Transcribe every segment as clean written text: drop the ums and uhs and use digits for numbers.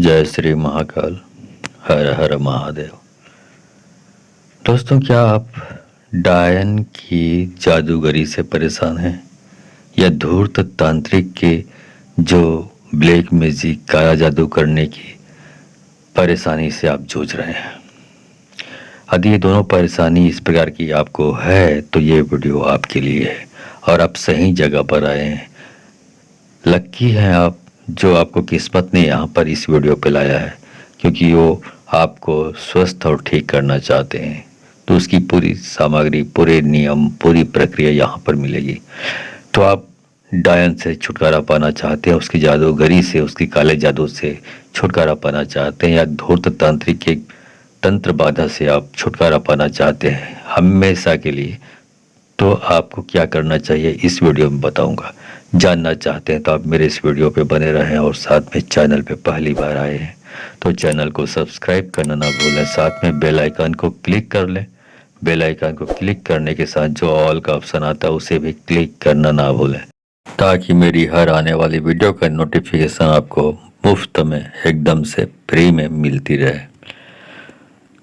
जय श्री महाकाल। हर हर महादेव। दोस्तों, क्या आप डायन की जादूगरी से परेशान हैं या धूर्त तांत्रिक के जो ब्लैक मैजिक काला जादू करने की परेशानी से आप जूझ रहे हैं? यदि ये दोनों परेशानी इस प्रकार की आपको है तो ये वीडियो आपके लिए है और आप सही जगह पर आए हैं। लक्की हैं आप जो आपको किस्मत ने यहाँ पर इस वीडियो पे लाया है, क्योंकि वो आपको स्वस्थ और ठीक करना चाहते हैं। तो उसकी पूरी सामग्री, पूरे नियम, पूरी प्रक्रिया यहाँ पर मिलेगी। तो आप डायन से छुटकारा पाना चाहते हैं, उसकी जादूगरी से, उसकी काले जादू से छुटकारा पाना चाहते हैं, या धूर्त तांत्रिक के तंत्र बाधा से आप छुटकारा पाना चाहते हैं हमेशा के लिए, तो आपको क्या करना चाहिए इस वीडियो में बताऊंगा। जानना चाहते हैं तो आप मेरे इस वीडियो पे बने रहें, और साथ में चैनल पे पहली बार आए हैं तो चैनल को सब्सक्राइब करना ना भूलें, साथ में बेल आइकन को क्लिक कर लें। बेल आइकन को क्लिक करने के साथ जो ऑल का ऑप्शन आता है उसे भी क्लिक करना ना भूलें, ताकि मेरी हर आने वाली वीडियो का नोटिफिकेशन आपको मुफ्त में एकदम से फ्री में मिलती रहे।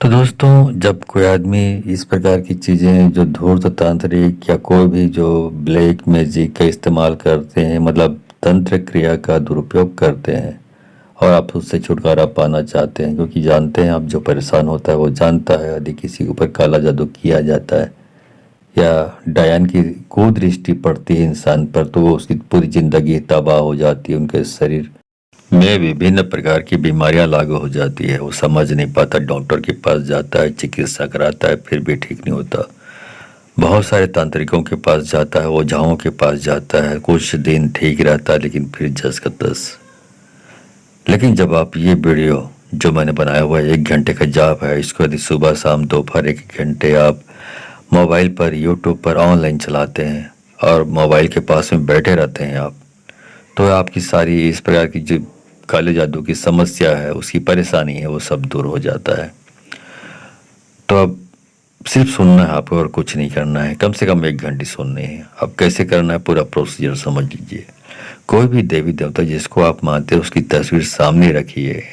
तो दोस्तों, जब कोई आदमी इस प्रकार की चीज़ें जो धूर्त तांत्रिक या कोई भी जो ब्लैक मैजिक का इस्तेमाल करते हैं, मतलब तंत्र क्रिया का दुरुपयोग करते हैं, और आप उससे छुटकारा पाना चाहते हैं, क्योंकि जानते हैं आप जो परेशान होता है वो जानता है यदि किसी के ऊपर काला जादू किया जाता है या डायन की कुदृष्टि पड़ती है इंसान पर, तो वो उसकी पूरी ज़िंदगी तबाह हो जाती है, उनके शरीर में विभिन्न प्रकार की बीमारियां लागू हो जाती है। वो समझ नहीं पाता, डॉक्टर के पास जाता है, चिकित्सा कराता है, फिर भी ठीक नहीं होता। बहुत सारे तांत्रिकों के पास जाता है, ओझाओं के पास जाता है, कुछ दिन ठीक रहता है, लेकिन फिर जस का तस। लेकिन जब आप ये वीडियो जो मैंने बनाया हुआ है 1 घंटे का जाप है, इसको यदि सुबह शाम दोपहर 1 घंटे आप मोबाइल पर, यूट्यूब पर ऑनलाइन चलाते हैं और मोबाइल के पास में बैठे रहते हैं आप, तो आपकी सारी इस प्रकार की जो काले जादू की समस्या है, उसकी परेशानी है, वो सब दूर हो जाता है। तो अब सिर्फ सुनना है आपको और कुछ नहीं करना है। कम से कम 1 घंटे सुननी है। अब कैसे करना है पूरा प्रोसीजर समझ लीजिए। कोई भी देवी देवता जिसको आप मानते हैं उसकी तस्वीर सामने रखिए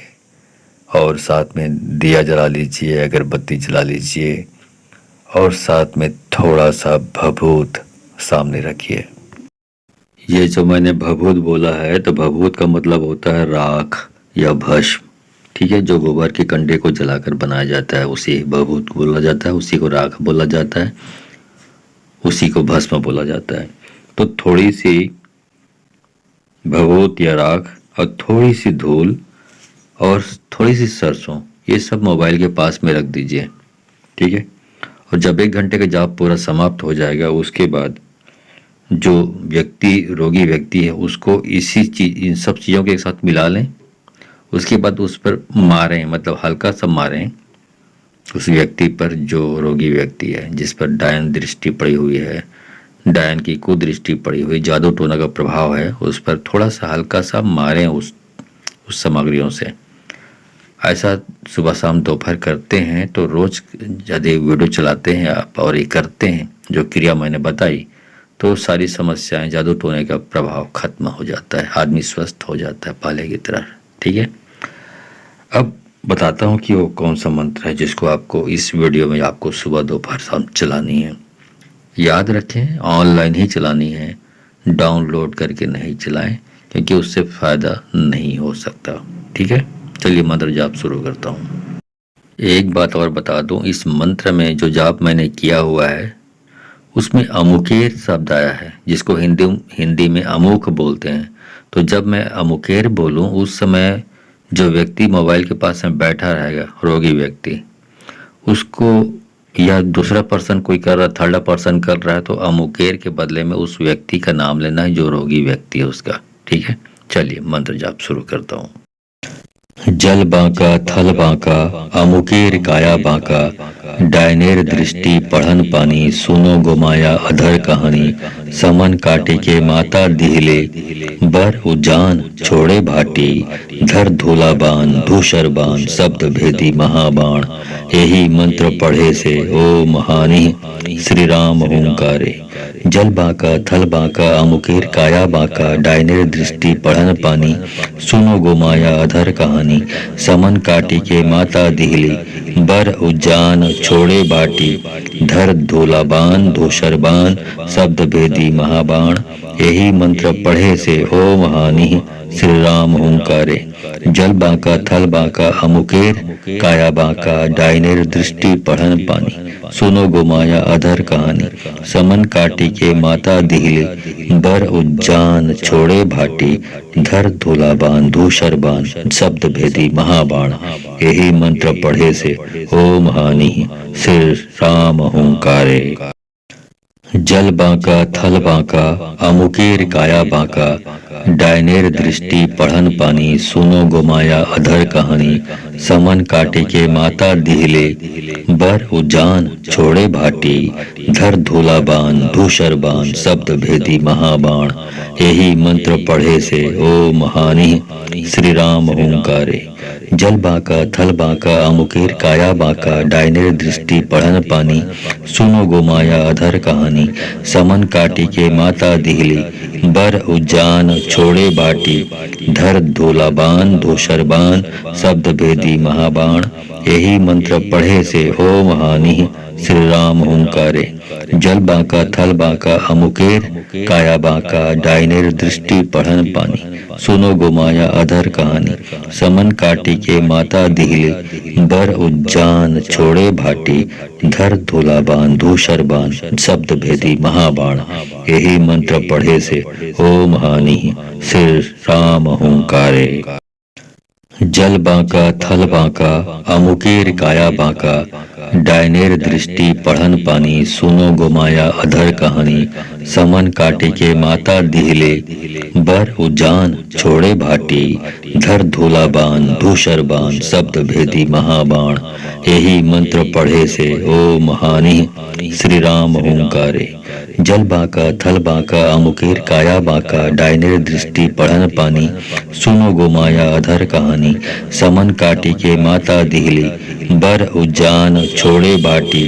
और साथ में दिया जला लीजिए, अगरबत्ती जला लीजिए, और साथ में थोड़ा सा भभूत सामने रखिए। ये जो मैंने भभूत बोला है, तो भभूत का मतलब होता है राख या भस्म, ठीक है। जो गोबर के कंडे को जलाकर बनाया जाता है उसी भभूत बोला जाता है, उसी को राख बोला जाता है, उसी को भस्म बोला जाता है। तो थोड़ी सी भभूत या राख और थोड़ी सी धूल और थोड़ी सी सरसों, ये सब मोबाइल के पास में रख दीजिए, ठीक है। और जब 1 घंटे का जाप पूरा समाप्त हो जाएगा, उसके बाद जो व्यक्ति, रोगी व्यक्ति है, उसको इन सब चीज़ों के साथ मिला लें। उसके बाद उस पर मारें, मतलब हल्का सा मारें उस व्यक्ति पर, जो रोगी व्यक्ति है, जिस पर डायन दृष्टि पड़ी हुई है, डायन की कुदृष्टि पड़ी हुई, जादू टोना का प्रभाव है, उस पर थोड़ा सा हल्का सा मारें उस सामग्रियों से। ऐसा सुबह शाम दोपहर करते हैं तो रोज यदि वीडियो चलाते हैं आप और ये करते हैं जो क्रिया मैंने बताई, तो सारी समस्याएं, जादू टोने का प्रभाव खत्म हो जाता है, आदमी स्वस्थ हो जाता है पहले की तरह, ठीक है। अब बताता हूँ कि वो कौन सा मंत्र है जिसको आपको इस वीडियो में आपको सुबह दोपहर शाम चलानी है। याद रखें, ऑनलाइन ही चलानी है, डाउनलोड करके नहीं चलाएं, क्योंकि उससे फ़ायदा नहीं हो सकता, ठीक है। चलिए मंत्र जाप शुरू करता हूँ। एक बात और बता दूँ, इस मंत्र में जो जाप मैंने किया हुआ है उसमें अमुकेर शब्द आया है, जिसको हिंदी में अमुक बोलते हैं। तो जब मैं अमुकेर बोलूं, उस समय जो व्यक्ति मोबाइल के पास में बैठा रहेगा, रोगी व्यक्ति, उसको या दूसरा पर्सन कोई कर रहा, थर्ड पर्सन कर रहा है, तो अमुकेर के बदले में उस व्यक्ति का नाम लेना है जो रोगी व्यक्ति है उसका, ठीक है। चलिए मंत्र जाप शुरू करता हूँ। जल बांका थल बांका अमुकेर काया बांका, डायनेर दृष्टि पढ़न पानी, सुनो गोमाया अधर कहानी, समन काटे के माता दिहिले, बर उजान छोड़े भाटी, धर धूला बाण धूसर बाण, शब्द भेदी महाबाण, यही मंत्र पढ़े से ओ महानी श्री राम ओंकारे। जल बांका थल बांका अमुकेर काया बांका, डायनेर दृष्टि पढ़न पानी, सुनो गोमाया अधर कहानी, कहानी समन काटी के माता दिहली बर उज्जान छोड़े बाटी धर धूलाबान धूसरबान शब्द भेदी महाबाण यही मंत्र पढ़े से ओम हानि श्री राम हुंकारे जल बांका थल बांका अमुकेर काया बांका डाइनेर दृष्टि पढ़न पानी सुनो गोमाया अधर कहानी समन काटी के माता दिहले बर उज्जान छोड़े भाटी धर धूलाबान धूसरबान शब्द भेदी महाबाण यही मंत्र पढ़े से ओम हानि श्री राम हुंकारे जल बांका थल बांका अमुकेर काया बांका डायनेर दृष्टि पढ़न पानी सुनो गोमाया अधर कहानी समन काटे के माता दिहले बर उजान छोड़े भाटी धर धूलाबान धूसरबान शब्द भेदी महाबाण यही मंत्र पढ़े से ओम हानि श्री राम हुंकारे जल बांका थल बांका अमुकेर काया बांका डायनेर दृष्टि पढ़न पानी सुनो गोमाया अधर कहानी समन काटी के माता दिहली बर उज्जान छोड़े बाटी धर धूलाबान धूसरबान शब्द भेदी महाबाण यही मंत्र पढ़े से ओम हानि श्री राम हुंकारे जल बांका थल बांका अमुकेर काया बांका डायनेर दृष्टि पढ़न पानी सुनो गोमाया अधर कहानी समन काटी के माता दिहले बर उज्जान छोड़े भाटी धर धूलाबान धूसरबान शब्द भेदी महाबाण यही मंत्र पढ़े से ओम हानि श्री राम हुंकारे जल बांका थल बांका अमुकेर काया बांका डायनेर दृष्टि पढ़न पानी सुनो गोमाया अधर कहानी समन काटे के माता दिहले बर उजान छोड़े भाटी धर धूलाबान धूसरबान शब्द भेदी महाबाण यही मंत्र पढ़े से ओम हानि श्री राम हुंकारे जल बांका थल बांका अमुकेर काया बांका डायनेर दृष्टि पढ़न पानी सुनो गोमाया अधर कहानी समन काटी के माता दिहली बर उज्जान छोड़े बाटी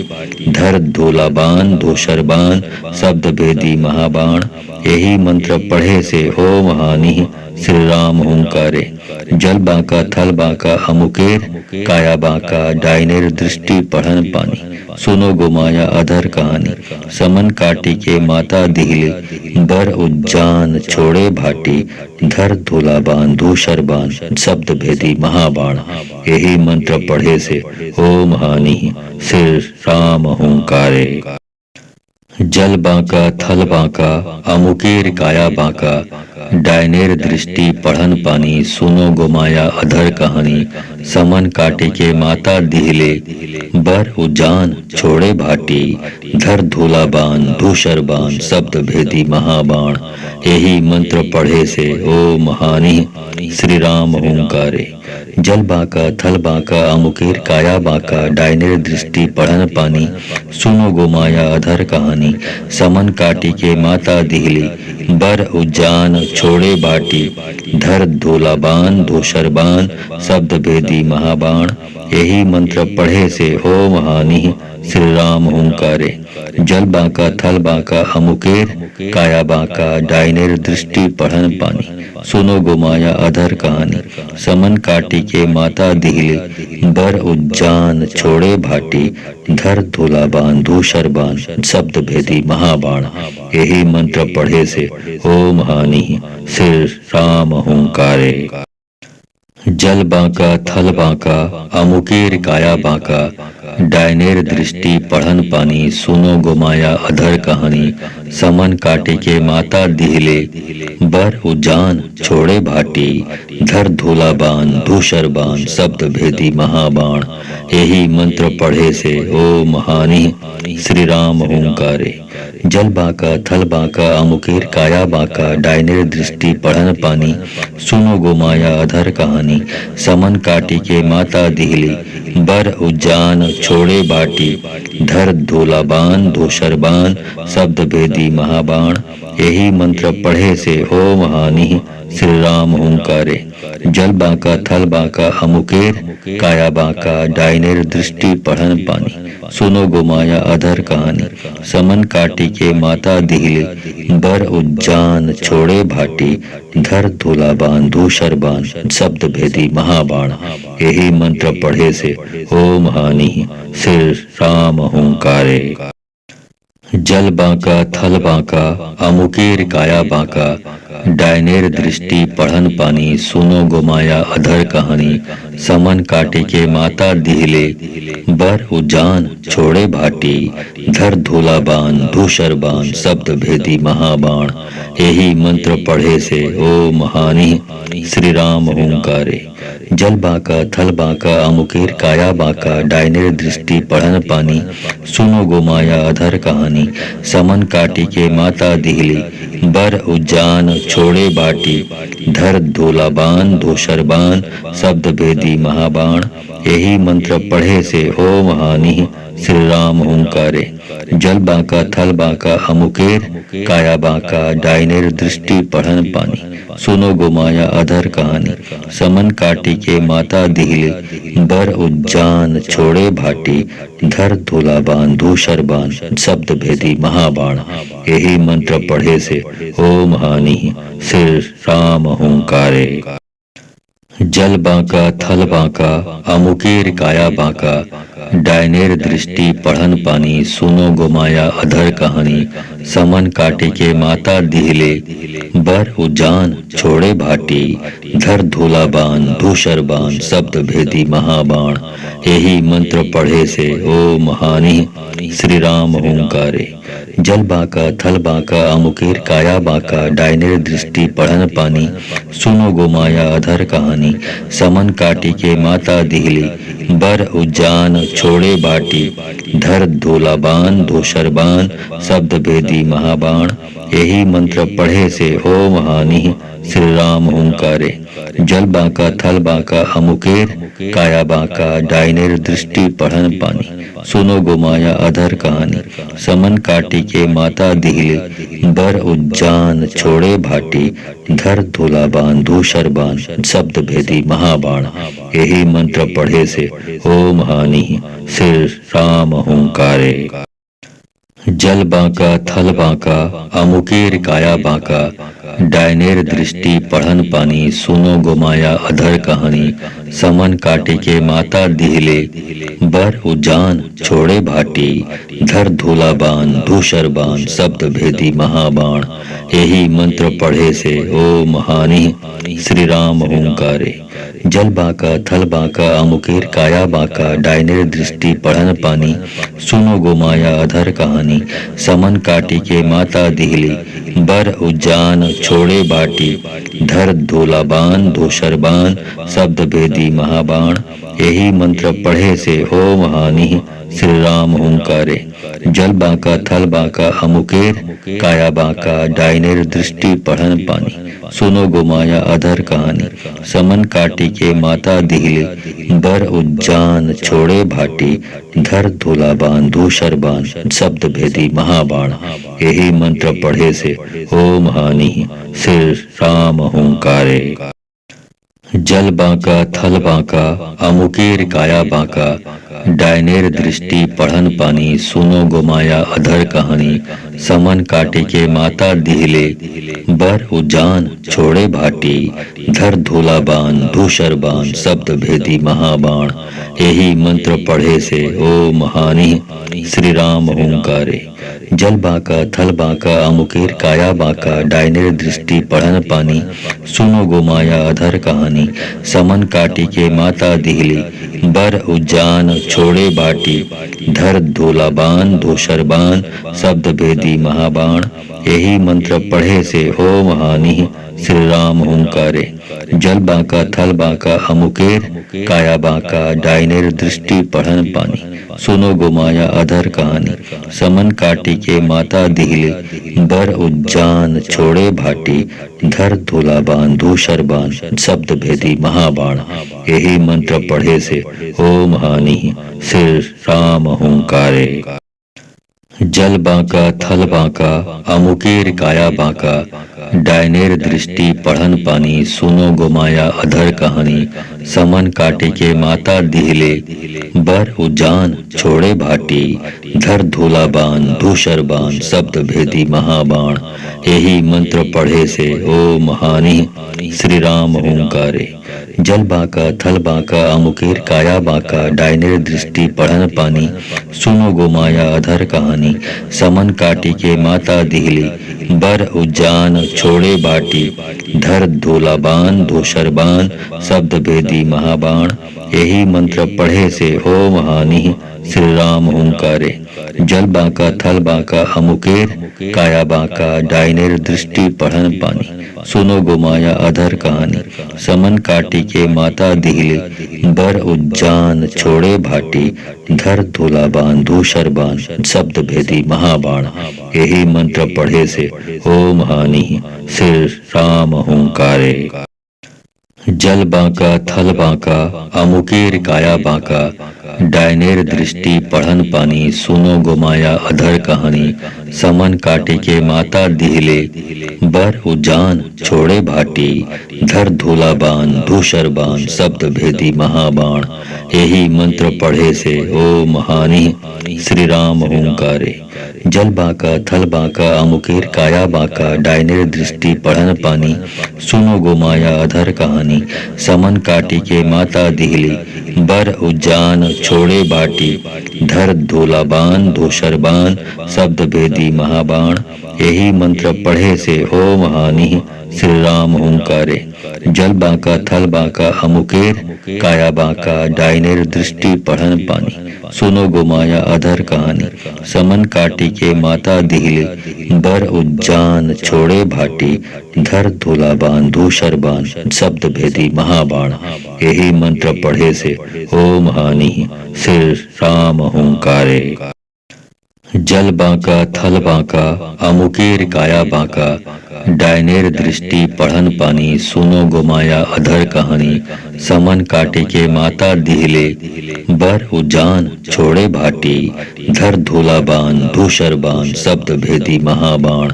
धर धूलाबान धूसरबान शब्द भेदी महाबाण यही मंत्र पढ़े से ओम हानि श्री राम हुंकारे जल बांका थल बांका अमुकेर काया बांका डायनेर दृष्टि पढ़न पानी सुनो गोमाया अधर कहानी समन काटी के माता दिहले बर उज्जान छोड़े भाटी धर धूलाबान धूसरबान शब्द भेदी महाबाण यही मंत्र पढ़े से ओम हानि श्री राम हुंकारे जल बांका थल बांका अमुकेर काया बांका डायनेर दृष्टि पढ़न पानी सुनो गोमाया अधर कहानी समन काटे के माता दिहले बर उजान छोड़े भाटी धर धूलाबान धूसरबान शब्द भेदी महाबाण यही मंत्र पढ़े से ओम हानि श्री राम हुंकारे जल बांका थल बांका अमुकेर काया बांका डायनेर दृष्टि पढ़न पानी सुनो गोमाया अधर कहानी समन काटी के माता दिहली बर उज्जान छोड़े बाटी धर धूलाबान धूसरबान शब्द भेदी महाबाण यही मंत्र पढ़े से ओम हानि श्री राम हुंकारे जल बांका थल बांका अमुकेर काया बांका डायनेर दृष्टि पढ़न पानी सुनो गोमाया अधर कहानी समन काटी के माता दिहले बर उज्जान छोड़े भाटी धर धूलाबान धूसरबान शब्द भेदी महाबाण यही मंत्र पढ़े से ओम हानि श्री राम हुंकारे जल बांका थल बांका अमुकेर काया बांका डायनेर दृष्टि पढ़न पानी सुनो गोमाया अधर कहानी समन काटे के माता दिहले बर उजान छोड़े भाटी धर धूलाबान धूसरबान शब्द भेदी महाबाण यही मंत्र पढ़े से ओम हानि श्री राम हुंकारे जल बांका थल बांका अमुकेर काया बांका डायनेर दृष्टि पढ़न पानी सुनो गोमाया अधर कहानी समन काटी के माता दिहली बर उज्जान छोड़े बाटी धर धूलाबान धूसरबान शब्द भेदी महाबाण यही मंत्र पढ़े से ओम हानि श्री राम ओंकारे। जल बांका थल बांका अमुकेर काया बांका डायनेर दृष्टि पढ़न पानी। सुनो गोमाया अधर कहानी। समन काटी के माता दिहले बर उज्जान छोड़े भाटी। धर धूला बाण धूषर बाण शब्द भेदी महाबाण। यही मंत्र पढ़े से ओम हानि श्री राम ओंकारे। जल बांका थल बांका अमुकेर काया बांका डायनेर दृष्टि पढ़न पानी। सुनो गोमाया अधर कहानी। समन काटे के माता दिहले बर उजान छोड़े भाटी। धर धूला बाण धूषर बाण शब्द भेदी महाबाण। यही मंत्र पढ़े से ओम हानि श्री राम ओंकारे। जल बांका थल बांका अमुकेर काया बांका डायनेर दृष्टि पढ़न पानी। सुनो गोमाया अधर कहानी। समन काटी के माता दिहली बर उज्जान छोड़े बाटी। धर धूला बाण धूषर बाण शब्द भेदी महाबाण। यही मंत्र पढ़े से ओम हानि श्री राम ओंकारे। जल बांका थल बांका अमुकेर काया बांका डायनेर दृष्टि पढ़न पानी। सुनो गोमाया अधर कहानी। समन काटी के माता दिहले बर उज्जान छोड़े भाटी। धर धूला बाण धूषर बाण शब्द भेदी महाबाण। यही मंत्र पढ़े से ओम हानि श्री राम ओंकारे। जल बांका थल बांका अमुकेर काया बांका डायनेर दृष्टि पढ़न पानी। सुनो गोमाया अधर कहानी। समन काटे के माता दिहले बर उजान छोड़े भाटी। धर धूला बाण धूषर बाण शब्द भेदी महाबाण। यही मंत्र पढ़े से ओम हानि श्री राम ओंकारे। जल बांका थल बांका अमुकेर काया बांका डायनेर दृष्टि पढ़न पानी। सुनो गोमाया अधर कहानी। समन काटी के माता दिहली बर उज्जान छोड़े बाटी। धर धूला बाण धूषर बाण शब्द भेदी महाबाण। यही मंत्र पढ़े से ओम हानि श्री राम ओंकारे। जल बांका थल बांका अमुकेर काया बांका डायनेर दृष्टि पढ़न पानी। सुनो गोमाया अधर कहानी। समन काटी के माता दिहले बर उज्जान छोड़े भाटी। धर धूला बाण धूषर बाण शब्द भेदी महाबाण। यही मंत्र पढ़े से ओम हानि श्री राम ओंकारे। जल बांका थल बांका अमुकेर काया बांका डायनेर दृष्टि पढ़न पानी। सुनो गोमाया अधर कहानी। समन काटे के माता दिहले बर उजान छोड़े भाटी। धर धूला बाण धूषर बाण शब्द भेदी महाबाण। यही मंत्र पढ़े से ओम हानि श्री राम ओंकारे। जल बांका थल बांका अमुकेर काया बांका डायनेर दृष्टि पढ़न पानी। सुनो गोमाया अधर कहानी। समन काटी के माता दिहली बर उज्जान छोड़े बाटी। धर धूला बाण धूषर बाण शब्द भेदी महाबाण। यही मंत्र पढ़े से ओम हानि श्री राम ओंकारे। जल बांका थल बांका अमुकेर काया बांका डायनेर दृष्टि पढ़न पानी। सुनो गोमाया अधर कहानी। समन काटी के माता दिहले बर उज्जान छोड़े भाटी। धर धूला बाण धूषर बाण शब्द भेदी महाबाण। यही मंत्र पढ़े से ओम हानि श्री राम ओंकारे। जल बांका थल बांका अमुकेर काया बांका डायनेर दृष्टि पढ़न पानी। सुनो गोमाया अधर कहानी। समन काटे के माता दिहले बर उजान छोड़े भाटी। धर धूला बाण धूषर बाण शब्द भेदी महाबाण। यही मंत्र पढ़े से ओम हानि श्री राम ओंकारे। जल बांका थल बांका अमुकेर काया बांका डायनेर दृष्टि पढ़न पानी। सुनो गोमाया अधर कहानी। समन काटी के माता दिहली बर उज्जान छोड़े बाटी। धर धूला बाण धूषर बाण शब्द भेदी महाबाण। यही मंत्र पढ़े से ओम हानि श्री राम ओंकारे। जल बांका थल बांका अमुकेर काया बांका डायनेर दृष्टि पढ़न पानी। सुनो गोमाया अधर कहानी। समन काटी के माता दिहले बर उज्जान छोड़े भाटी। धर धूला बाण धूषर बाण शब्द भेदी महाबाण। यही मंत्र पढ़े से ओम हानि श्री राम ओंकारे। जल बांका थल बांका अमुकेर काया बांका डायनेर दृष्टि पढ़न पानी सुनो गोमाया अधर कहानी समन काटे के माता दिहले बर उजान छोड़े भाटी धर धूला बाण धूसर बाण शब्द भेदी महाबाण यही मंत्र पढ़े से ओ महानी श्री राम ओंकारे जल बांका थल बांका अमुकेर काया बांका डायनेर दृष्टि पढ़न पानी सुनो गोमाया अधर कहानी समन काटी के माता दिहली बर उजान छोड़े बाटी धर धूला बाण धूसर बाण शब्द भेदी महाबाण यही मंत्र पढ़े से हो महानी श्री राम ओंकारे जल बांका थल बांका अमुकेर काया बांका डायनेर दृष्टि पढ़न पानी सुनो गोमाया अधर कहानी समन काटी के माता दिहले बर उज्जान छोड़े भाटी धर धूला बाण धूसर बाण शब्द भेदी महाबाण यही मंत्र पढ़े से ओ महानी श्री राम ओंकारे जल बांका थल बांका अमुकेर काया बांका डायनेर दृष्टि पढ़न पानी सुनो गोमाया अधर कहानी समन काटे के माता दिहले बर उजान छोड़े भाटी धर धूला बाण धूसर बाण शब्द भेदी महाबाण यही मंत्र पढ़े से ओ महानी श्री राम ओंकारे जल बांका थल बांका अमुकेर काया बांका डायनेर दृष्टि पढ़न पानी सुनो गोमाया अधर कहानी समन काटी के माता दिहली बर उजान छोड़े बाटी धर धूला बाण धूसर बाण शब्द भेदी महाबाण यही मंत्र पढ़े से ओ महानी श्री राम ओंकारे जल बांका थल बांका अमुकेर काया बांका डायनेर दृष्टि पढ़न पानी सुनो गोमाया अधर कहानी समन काटी के माता दिहले बर उज्जान छोड़े भाटी धर धूला बाण धूसर बाण शब्द भेदी महाबाण यही मंत्र पढ़े से ओ महानी श्री राम ओंकारे जल बांका थल बांका अमुकेर काया बांका डायनेर दृष्टि पढ़न पानी सुनो गोमाया अधर कहानी समन काटे के माता दिहले बर उजान छोड़े भाटी धर धूला बाण धूसर बाण शब्द भेदी महाबाण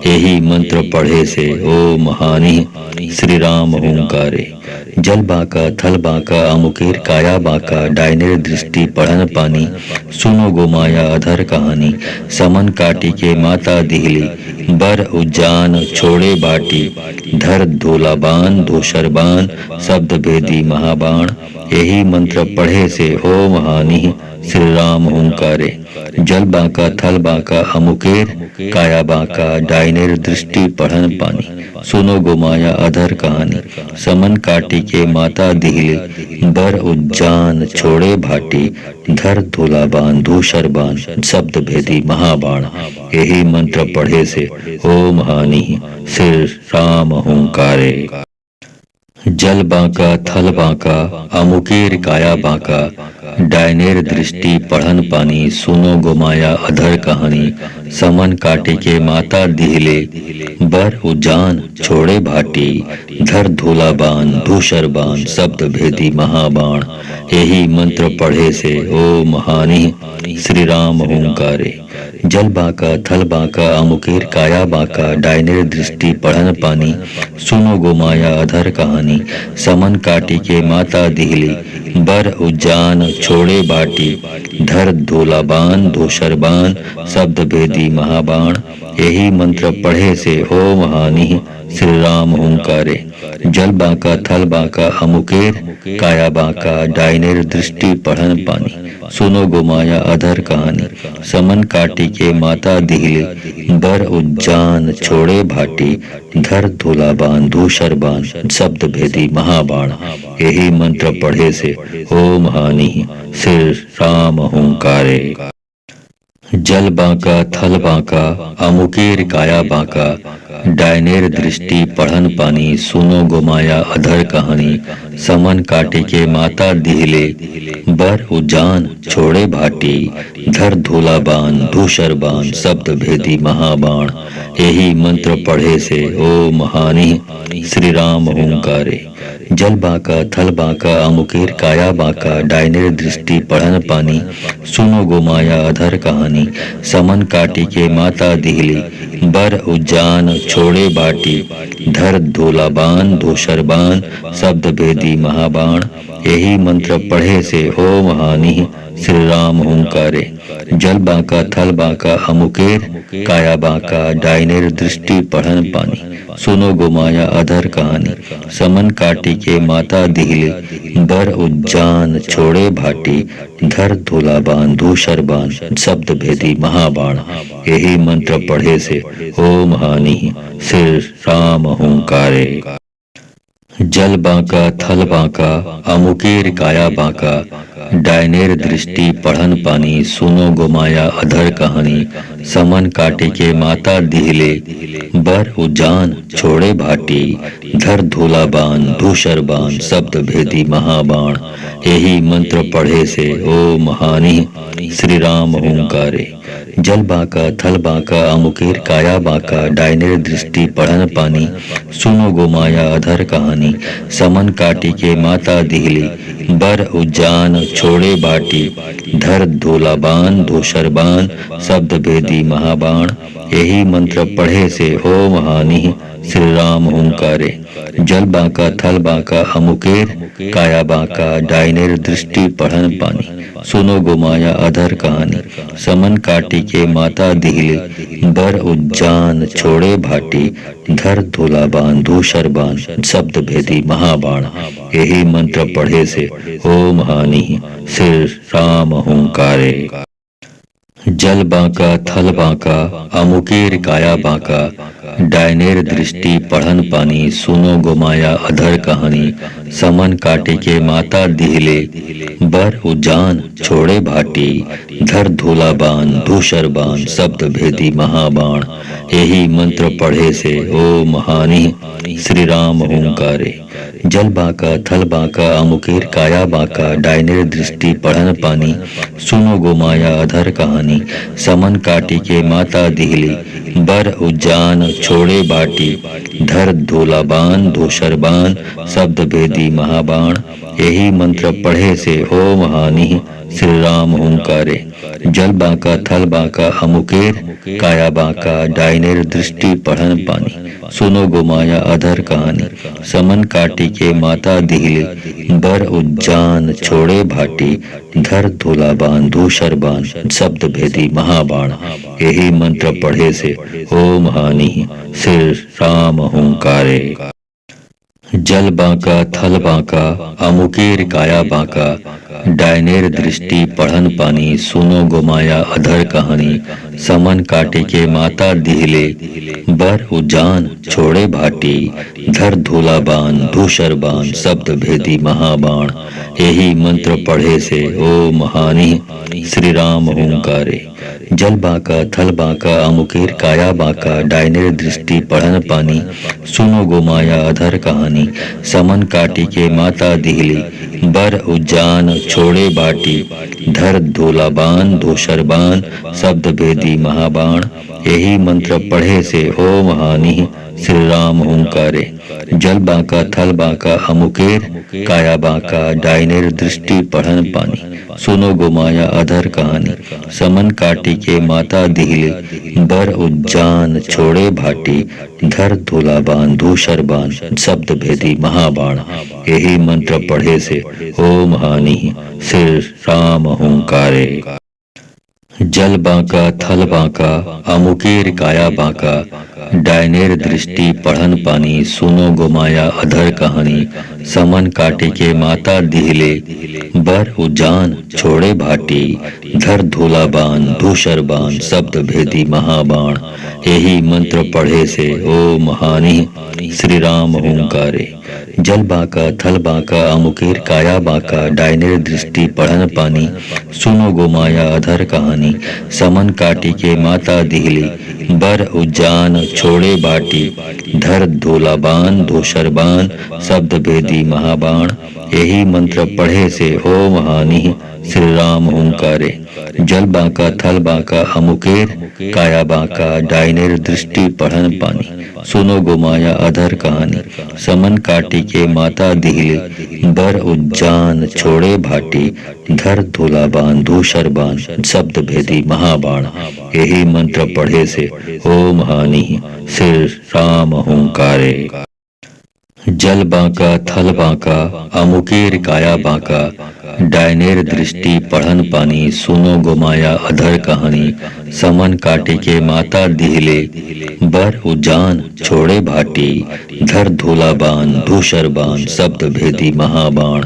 यही मंत्र पढ़े से ओ महानी श्री राम ओंकारे जल बांका थल बांका अमुकेर काया बांका डायनेर दृष्टि पढ़न पानी सुनो गोमाया अधर कहानी समन काटी के माता दिहली बर उजान छोड़े बाटी धर धूला बाण धूसर बाण शब्द भेदी महाबाण यही मंत्र पढ़े से ओ महानी श्री राम ओंकारे जल बांका थल बांका अमुकेर काया बांका डायनेर दृष्टि पढ़न पानी सुनो गोमाया अधर कहानी समन काटी के माता दिहले बर उज्जान छोड़े भाटी धर धूला बाण धूसर बाण शब्द भेदी महाबाण यही मंत्र पढ़े से ओ महानी श्री राम ओंकारे जल बांका थल बांका अमुकेर काया बांका डायनेर दृष्टि पढ़न पानी सुनो गोमाया अधर कहानी समन काटे के माता दिहले बर उजान छोड़े भाटी धर धूला बाण धूसर बाण शब्द भेदी महाबाण यही मंत्र पढ़े से ओ महानी श्री राम ओंकारे जल बांका थल बांका अमुकेर काया बांका डायनेर दृष्टि पढ़न पानी सुनो गोमाया अधर कहानी समन काटी के माता दिहली बर उजान छोड़े बाटी धर धूला बाण धूसर बाण शब्द भेदी महाबाण यही मंत्र पढ़े से ओ महानी श्री राम ओंकारे जल बांका थल बांका अमुकेर काया बांका डायनेर दृष्टि पढ़न पानी सुनो गोमाया अधर कहानी समन काटी के माता दिहले बर उज्जान छोड़े भाटी धर धूला बाण धूसर बाण शब्द भेदी महाबाण यही मंत्र पढ़े से ओ महानी श्री राम ओंकारे जल बांका थल बांका अमुकेर काया बांका डायनेर दृष्टि पढ़न पानी सुनो गोमाया अधर कहानी समन काटे के माता दिहले बर उजान छोड़े भाटी धर धूला बाण धूसर बाण शब्द भेदी महाबाण यही मंत्र पढ़े से ओ महानी श्री राम ओंकारे जल बांका थल बांका अमुकेर काया बांका डायनेर दृष्टि पढ़न पानी सुनो गोमाया अधर कहानी समन काटी के माता दिहली बर उज्जान छोड़े बाटी धर धूलाबान धूसरबान शब्द भेदी महाबाण यही मंत्र पढ़े से ओम हानि श्री राम हुंकारे जल बांका थल बांका अमुकेर काया बांका डायनेर दृष्टि पढ़न पानी सुनो गोमाया अधर कहानी समन काटी के माता दिहली बर उज्जान छोड़े भाटी धर धूलाबान धूसरबान शब्द भेदी महाबाण यही मंत्र पढ़े से ओम हानि श्री राम हुंकारे जल बांका थल बांका अमुकेर काया बांका डायनेर दृष्टि पढ़न पानी सुनो गोमाया अधर कहानी समन काटे के माता दिहले बर उजान छोड़े भाटी धर धूलाबान धूसरबान शब्द भेदी महाबाण यही मंत्र पढ़े से ओम हानि श्री राम हुंकारे जल बांका थल बांका अमुकेर काया बांका डायनेर दृष्टि पढ़न पानी सुनो गोमाया अधर कहानी समन काटी के माता दिहली बर उज्जान छोड़े बाटी धर धूलाबान धूसरबान शब्द भेदी महाबाण यही मंत्र पढ़े से ओम हानि श्री राम हुंकारे जल बांका थल बांका अमुकेर काया बांका डायनेर दृष्टि पढ़न पानी सुनो गोमाया अधर कहानी समन काटी के माता दिहली बर उज्जान छोड़े भाटी धर धूलाबान धूसरबान शब्द भेदी महाबाण यही मंत्र पढ़े से ओम हानि श्री राम हुंकारे जल बांका थल बांका अमुकेर काया बांका डायनेर दृष्टि पढ़न पानी सुनो गोमाया अधर कहानी समन काटे के माता दिहले बर उजान छोड़े भाटी धर धूलाबान धूसरबान शब्द भेदी महाबाण यही मंत्र पढ़े से ओम हानि श्री राम हुंकारे जल बांका थल बांका अमुकेर काया बांका डायनेर दृष्टि पढ़न पानी सुनो गोमाया अधर कहानी समन काटी के माता दिहली बर उज्जान छोड़े बाटी धर धूलाबान धूसरबान शब्द भेदी महाबाण यही मंत्र पढ़े से ओम हानि श्री राम हुंकारे जल बांका थल बांका अमुकेर काया बांका डायनेर दृष्टि पढ़न पानी सुनो गोमाया अधर कहानी समन काटी के माता दिहली बर उज्जान छोड़े भाटी धर धूलाबान धूसरबान शब्द भेदी महाबाण यही मंत्र पढ़े से ओम हानि श्री राम हुंकारे जल बांका थल बांका अमुकेर काया बांका डायनेर दृष्टि पढ़न पानी सुनो गोमाया अधर कहानी समन काटे के माता दिहले बर उजान छोड़े भाटी धर धूलाबान धूसरबान शब्द भेदी महाबाण यही मंत्र पढ़े से ओम हानि श्री राम हुंकारे जल बांका थल बांका अमुकेर काया बांका डायनेर दृष्टि पढ़न पानी सुनो गोमाया अधर कहानी समन काटी के माता दिहली बर उज्जान छोड़े बाटी धर धूलाबान धूसरबान शब्द भेदी महाबाण यही मंत्र पढ़े से ओम हानि श्री राम हुंकारे जल बांका थल बांका अमुकेर काया बांका डायनेर दृष्टि पढ़न पानी सुनो गोमाया अधर कहानी समन काटी के माता दिहली बर उज्जान छोड़े भाटी धर धूलाबान धूसरबान शब्द भेदी महाबाण यही मंत्र पढ़े से ओम हानि श्री राम हुंकारे जल बांका थल बांका अमुकेर काया बांका डायनेर दृष्टि पढ़न पानी सुनो गोमाया अधर कहानी समन काटे के माता दिहले बर उजान छोड़े भाटी धर धूलाबान धूसरबान शब्द भेदी महाबाण यही मंत्र पढ़े से ओम हानि श्री राम हुंकारे जल बांका थल बांका अमुकेर काया बांका डायनेर दृष्टि पढ़न पानी सुनो गोमाया अधर कहानी समन काटी के माता दिहली बर उज्जान छोड़े बाटी, धर धूलाबान धूसरबान शब्द भेदी महाबाण। यही मंत्र पढ़े से ओम हानि श्री राम हुंकारे। जल बांका थल बांका अमुकेर, काया बांका डाइनेर दृष्टि पढ़न पानी। सुनो गोमाया अधर कहानी, समन काटी के माता दिहले, बर उज्जान छोड़े भाटी, धर धूलाबान धूसरबान शब्द भेदी महाबाण। यही मंत्र पढ़े से ओम हानि श्री राम हुंकारे। जल बांका थल बांका अमुकेर काया बांका, डायनेर दृष्टि पढ़न पानी। सुनो गोमाया अधर कहानी, समन काटे के माता दिहले, बर उजान छोड़े भाटी, धर धूलाबान धूसरबान शब्द भेदी महाबाण।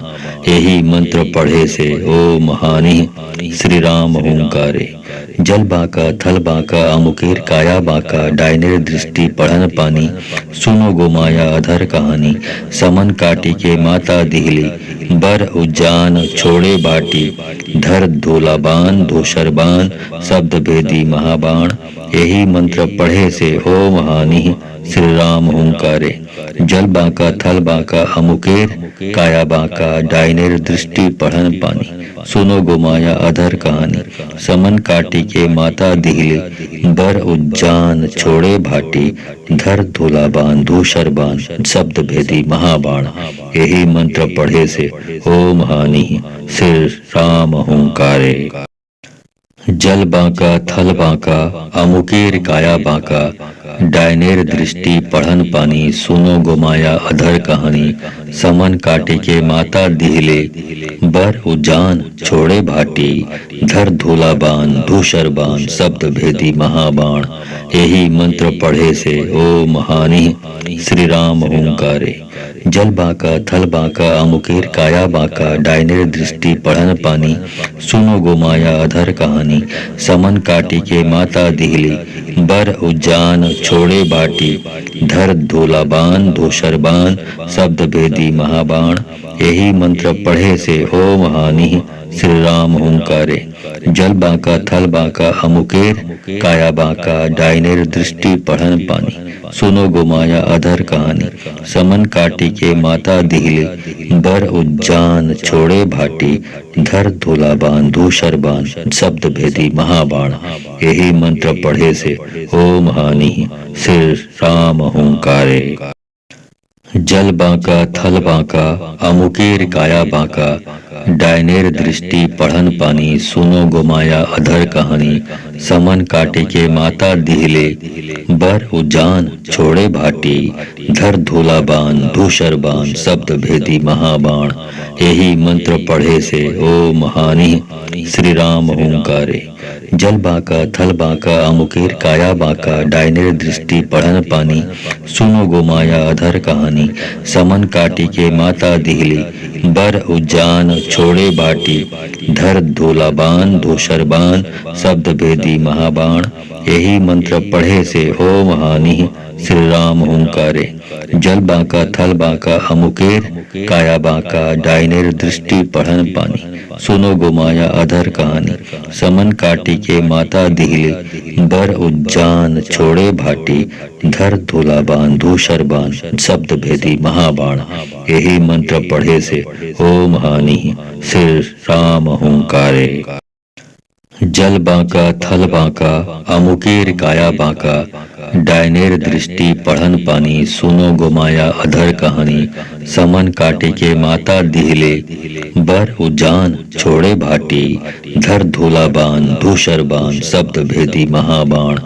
यही मंत्र पढ़े से ओम हानि श्री राम हुंकारे। जल बांका थल बांका अमुकेर काया बांका, डायनेर दृष्टि पढ़न पानी। सुनो गोमाया अधर कहानी, समन काटी के माता दिहली, बर उज्जान छोड़े बाटी, धर धूलाबान धूसरबान शब्द भेदी महाबाण। यही मंत्र पढ़े से ओम हानि श्री राम हुंकारे। जल बांका थल बांका अमुकेर काया बांका, डायनेर दृष्टि पढ़न पानी। सुनो गोमाया अधर कहानी, समन काटी के माता दिहले, बर उज्जान छोड़े भाटी, धर धूलाबान धूसरबान शब्द भेदी महाबाण। यही मंत्र पढ़े से ओम हानि श्री राम हुंकारे। जल बांका थल बांका अमुकेर काया बांका, डायनेर दृष्टि पढ़न पानी। सुनो गोमाया अधर कहानी, समन काटे के माता दिहले, बर उजान छोड़े भाटी, धर धूलाबान धूसरबान शब्द भेदी महाबाण। यही मंत्र पढ़े से ओम हानि श्री राम हुंकारे। जल बांका थल बांका अमुकेर काया बांका, डायनेर दृष्टि पढ़न पानी। सुनो गोमाया अधर कहानी, समन काटी के माता दिहली, बर उज्जान छोड़े बाटी, धर धूलाबान धूसरबान शब्द भेदी महाबाण। यही मंत्र पढ़े से ओम हानि श्री राम हुंकारे। जल बांका थल बांका अमुकेर काया बांका, डायनेर दृष्टि पढ़न पानी। सुनो गोमाया अधर कहानी, समन काटी के माता दिहले, बर उज्जान छोड़े भाटी, धर धूलाबान धूसरबान शब्द भेदी महाबाण। यही मंत्र पढ़े से ओम हानि श्री राम हुंकारे। जल बांका थल बांका अमुकेर काया बांका, डायनेर दृष्टि पढ़न पानी। सुनो गोमाया अधर कहानी, समन काटे के माता दिहले, बर उजान छोड़े भाटी, धर धूलाबान धूसरबान शब्द भेदी महाबाण। यही मंत्र पढ़े से ओम हानि श्री राम हुंकारे। जल बांका थल बांका अमुकेर काया बांका, डायनेर दृष्टि पढ़न पानी। सुनो गोमाया अधर कहानी, समन काटी के माता दिहली, बर उज्जान छोड़े बाटी, धर धूलाबान धूसरबान शब्द भेदी महाबाण। यही मंत्र पढ़े से ओम हानि श्री राम हुंकारे। जल बांका थल बांका अमुकेर काया बांका, डायनेर दृष्टि पढ़न पानी। सुनो गोमाया अधर कहानी, समन काटी के माता दिहले, बर उज्जान छोड़े भाटी, धर धूलाबान धूसरबान शब्द भेदी महाबाण। यही मंत्र पढ़े से ओम हानि श्री राम हुंकारे। जल बांका थल बांका अमुकेर काया बांका, डायनेर दृष्टि पढ़न पानी। सुनो गोमाया अधर कहानी, समन काटे के माता दिहले, बर उजान छोड़े भाटी, धर धूलाबान धूसरबान शब्द भेदी महाबाण।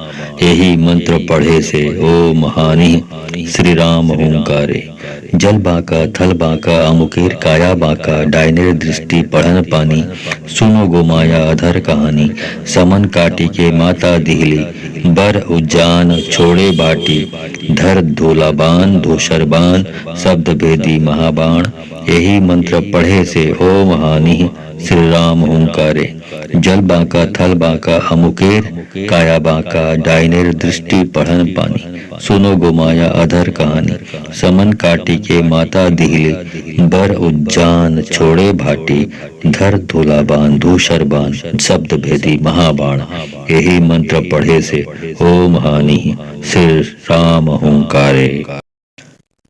यही मंत्र पढ़े से ओम हानि श्री राम हुंकारे। जल बांका थल बांका अमुकेर काया बांका, डायनेर दृष्टि पढ़न पानी। सुनो गोमाया अधर कहानी, समन काटी के माता दिहली, बर उज्जान छोड़े बाटी, धर धूलाबान धूसरबान शब्द भेदी महाबाण। यही मंत्र पढ़े से ओम हानि श्री राम ओंकारे। जल बांका थल बांका अमुकेर काया बांका डाइनेर दृष्टि पढ़न पानी। सुनो गोमाया अधर कहानी। समन काटी के माता दिहिले बर उज्जान छोड़े भाटी। धर धूला बान धूसर बान शब्द भेदी महाबाण। यही मंत्र पढ़े से ओम हानि श्री राम ओंकारे।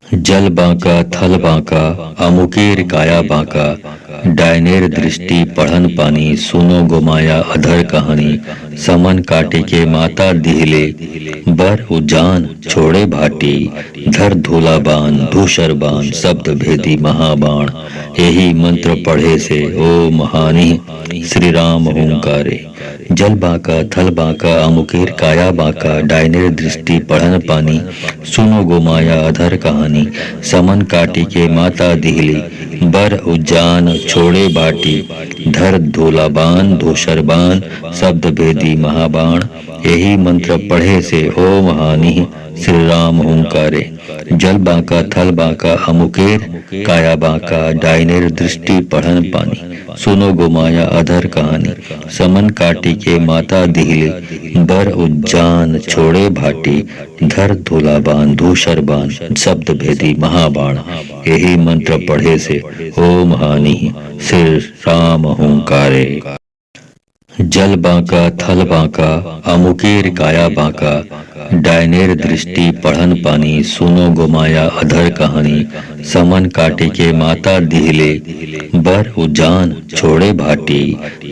जल बांका थल बांका अमुकेर काया बांका डायनेर दृष्टि पढ़न पानी। सुनो गोमाया अधर कहानी। समन काटे के माता दिहिले बर उजान छोड़े भाटी। धर धूला बान धूसर बान शब्द भेदी महाबाण। यही मंत्र पढ़े से ओम हानि श्री राम ओंकारे। जल बांका थल बांका अमुकेर काया बांका डायनेर दृष्टि पढ़न पानी। सुनो गोमाया अधर कहानी। समन काटी के माता दिहली बर उज्जान छोड़े बाटी। धर धूला बान धूसर बान शब्द भेदी महाबाण। यही मंत्र पढ़े से ओम हानि श्री राम ओंकारे। जल बांका थल बांका अमुकेर काया बांका डायनेर दृष्टि पढ़न पानी। सुनो गोमाया अधर कहानी। समन काटी के माता दिहिले बर उज्जान छोड़े भाटी। धर धूला बान धूसर बान शब्द भेदी महाबाण। यही मंत्र पढ़े से ओम हानि श्री राम ओंकारे। जल बांका थल बांका अमुकेर काया बांका डायनेर दृष्टि पढ़न पानी। सुनो गोमाया अधर कहानी। समन काटे के माता दिहिले बर उजान छोड़े भाटी।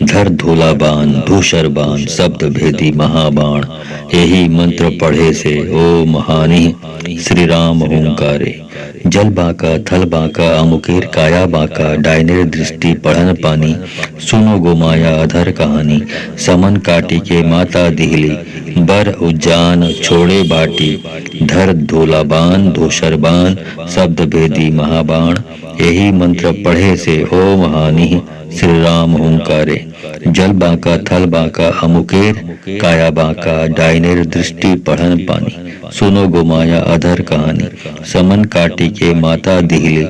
धर धूला बान धूसर बान शब्द भेदी महाबाण। यही मंत्र पढ़े से ओम हानि श्री राम ओंकारे। जल बांका थल बांका अमुकेर काया बांका डायनेर दृष्टि पढ़न पानी। सुनो गोमाया अधर कहानी। समन काटी के माता दिहली बर उज्जान छोड़े बाटी। धर धूला बान धूसर बान शब्द भेदी महाबाण। यही मंत्र पढ़े से ओम हानि श्री राम ओंकारे। जल बांका थल बांका अमुकेर काया बांका डायनेर दृष्टि पढ़न पानी। सुनो गोमाया अधर कहानी। समन काटी के माता दिहिले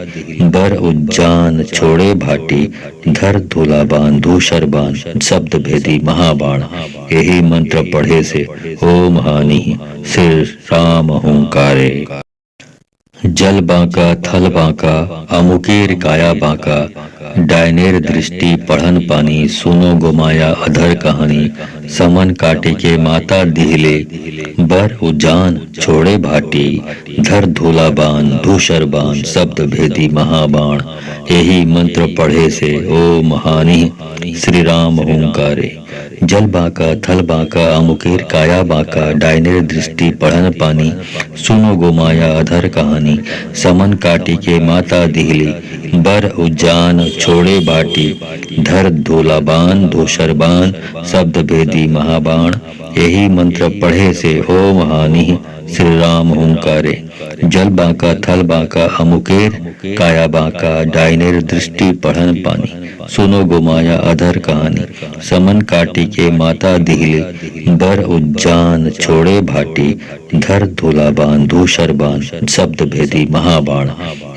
बर उज्जान छोड़े भाटी। धर धूला बान धूसर बान शब्द भेदी महाबाण। यही मंत्र पढ़े से ओम हानि श्री राम ओंकारे। जल बांका थल बांका अमुकेर काया बांका डायनेर दृष्टि पढ़न पानी। सुनो गोमाया अधर कहानी। समन काटे के माता दिहिले बर उजान छोड़े भाटी। धर धूला बान धूसर बान शब्द भेदी महाबाण। यही मंत्र पढ़े से ओम हानि श्री राम ओंकारे। जल बांका थल बांका अमुकेर काया बांका डायनेर दृष्टि पढ़न पानी। सुनो गोमाया अधर कहानी। समन काटी के माता दिहली बर उज्जान छोड़े बाटी। धर धूला बान धूसर बान शब्द भेदी महाबाण। यही मंत्र पढ़े से ओम हानि श्री राम ओंकारे। जल बांका थल बांका अमुकेर काया बांका डायनेर दृष्टि पढ़न पानी। सुनो गोमाया अधर कहानी। समन काटी के माता दिहिले बर उज्जान छोड़े भाटी। धर धूला बान धूसर बान शब्द भेदी महाबाण।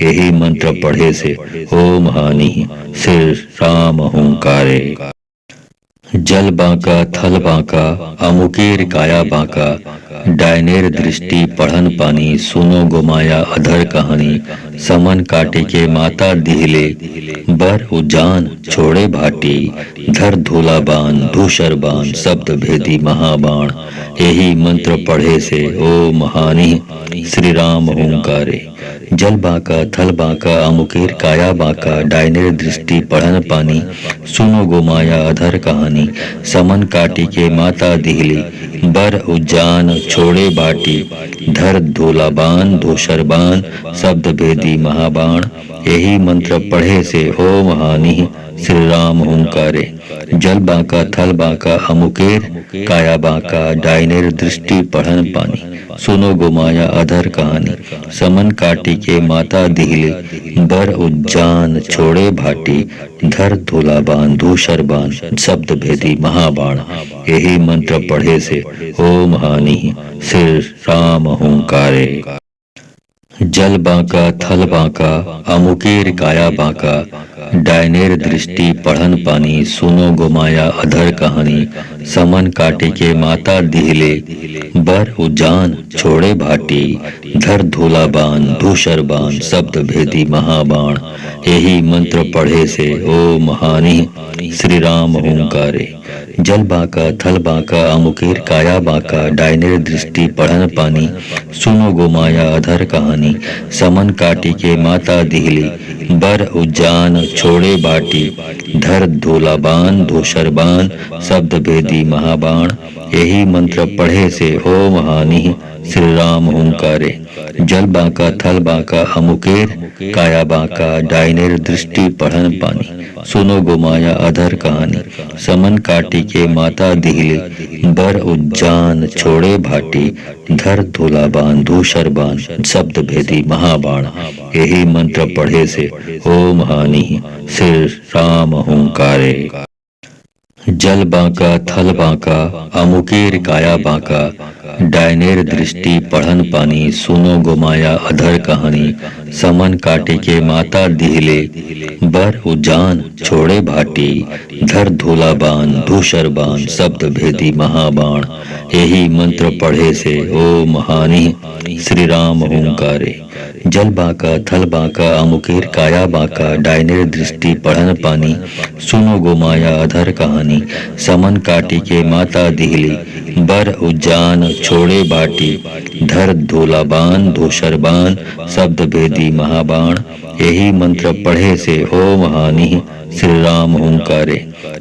यही मंत्र पढ़े से ओम हानि श्री राम ओंकारे। जल बांका थल बांका अमुकेर काया बांका डायनेर दृष्टि पढ़न पानी। सुनो गोमाया अधर कहानी। समन काटे के माता दिहिले बर उजान छोड़े भाटी। धर धूला बान धूसर बान शब्द भेदी महाबाण। यही मंत्र पढ़े से ओम हानि श्री राम ओंकारे। जल बांका थल बांका अमुकेर काया बांका डायनेर दृष्टि पढ़न पानी। सुनो गोमाया अधर कहानी। समन काटी के माता दिहली बर उज्जान छोड़े बाटी। धर धूला बान धूसर बान शब्द भेदी महाबाण। यही मंत्र पढ़े से ओम हानि श्री राम ओंकारे। जल बांका थल बांका अमुकेर काया बांका डायनेर दृष्टि पढ़न पानी। सुनो गोमाया अधर कहानी। समन काटी के माता दिहले बर उज्जान छोड़े भाटी। धर धूला बान धूसर बान शब्द भेदी महाबाण। यही मंत्र पढ़े से ओम हानि श्री राम ओंकारे। जल बांका थल बांका अमुकेर काया बांका डायनेर दृष्टि पढ़न पानी सुनो गोमाया अधर कहानी समन काटे के माता दिहिले बर उजान छोड़े भाटी धर धूला बाण धूसर बाण शब्द भेदी महाबाण यही मंत्र पढ़े से ओ महानी श्री राम ओंकारे। जल बांका थल बांका अमुकेर काया बांका डायनेर दृष्टि पढ़न पानी सुनो गोमाया अधर कहानी समन काटी के माता दिहली बर उजान छोड़े बाटी धर धूला बाण धूसर बाण शब्द भेदी महाबाण यही मंत्र पढ़े से ओ महानी श्री राम ओंकारे। जल बांका थल बांका अमुकेर काया बांका डायनेर दृष्टि पढ़न पानी सुनो गोमाया अधर कहानी समन काटी के माता दिहली बर उज्जान छोड़े भाटी धर धूला बाण धूसर बाण शब्द भेदी महाबाण यही मंत्र पढ़े से ओ महानी श्री राम ओंकारे। जल बांका थल बांका अमुकेर काया बांका डायनेर दृष्टि पढ़न पानी सुनो गोमाया अधर कहानी समन काटे के माता दिहिले बर उजान छोड़े भाटी धर धूला बाण धूसर बाण शब्द भेदी महाबाण यही मंत्र पढ़े से ओ महानी श्री राम ओंकारे। जल बांका थल बांका अमुकेर काया बांका डायनेर दृष्टि पढ़न पानी सुनो गोमाया अधर कहानी समन काटी के माता दिहली बर उजान छोड़े बाटी धर धूला बाण धूसर बाण शब्द भेदी महाबाण यही मंत्र पढ़े से ओ महानी श्री राम ओंकारे।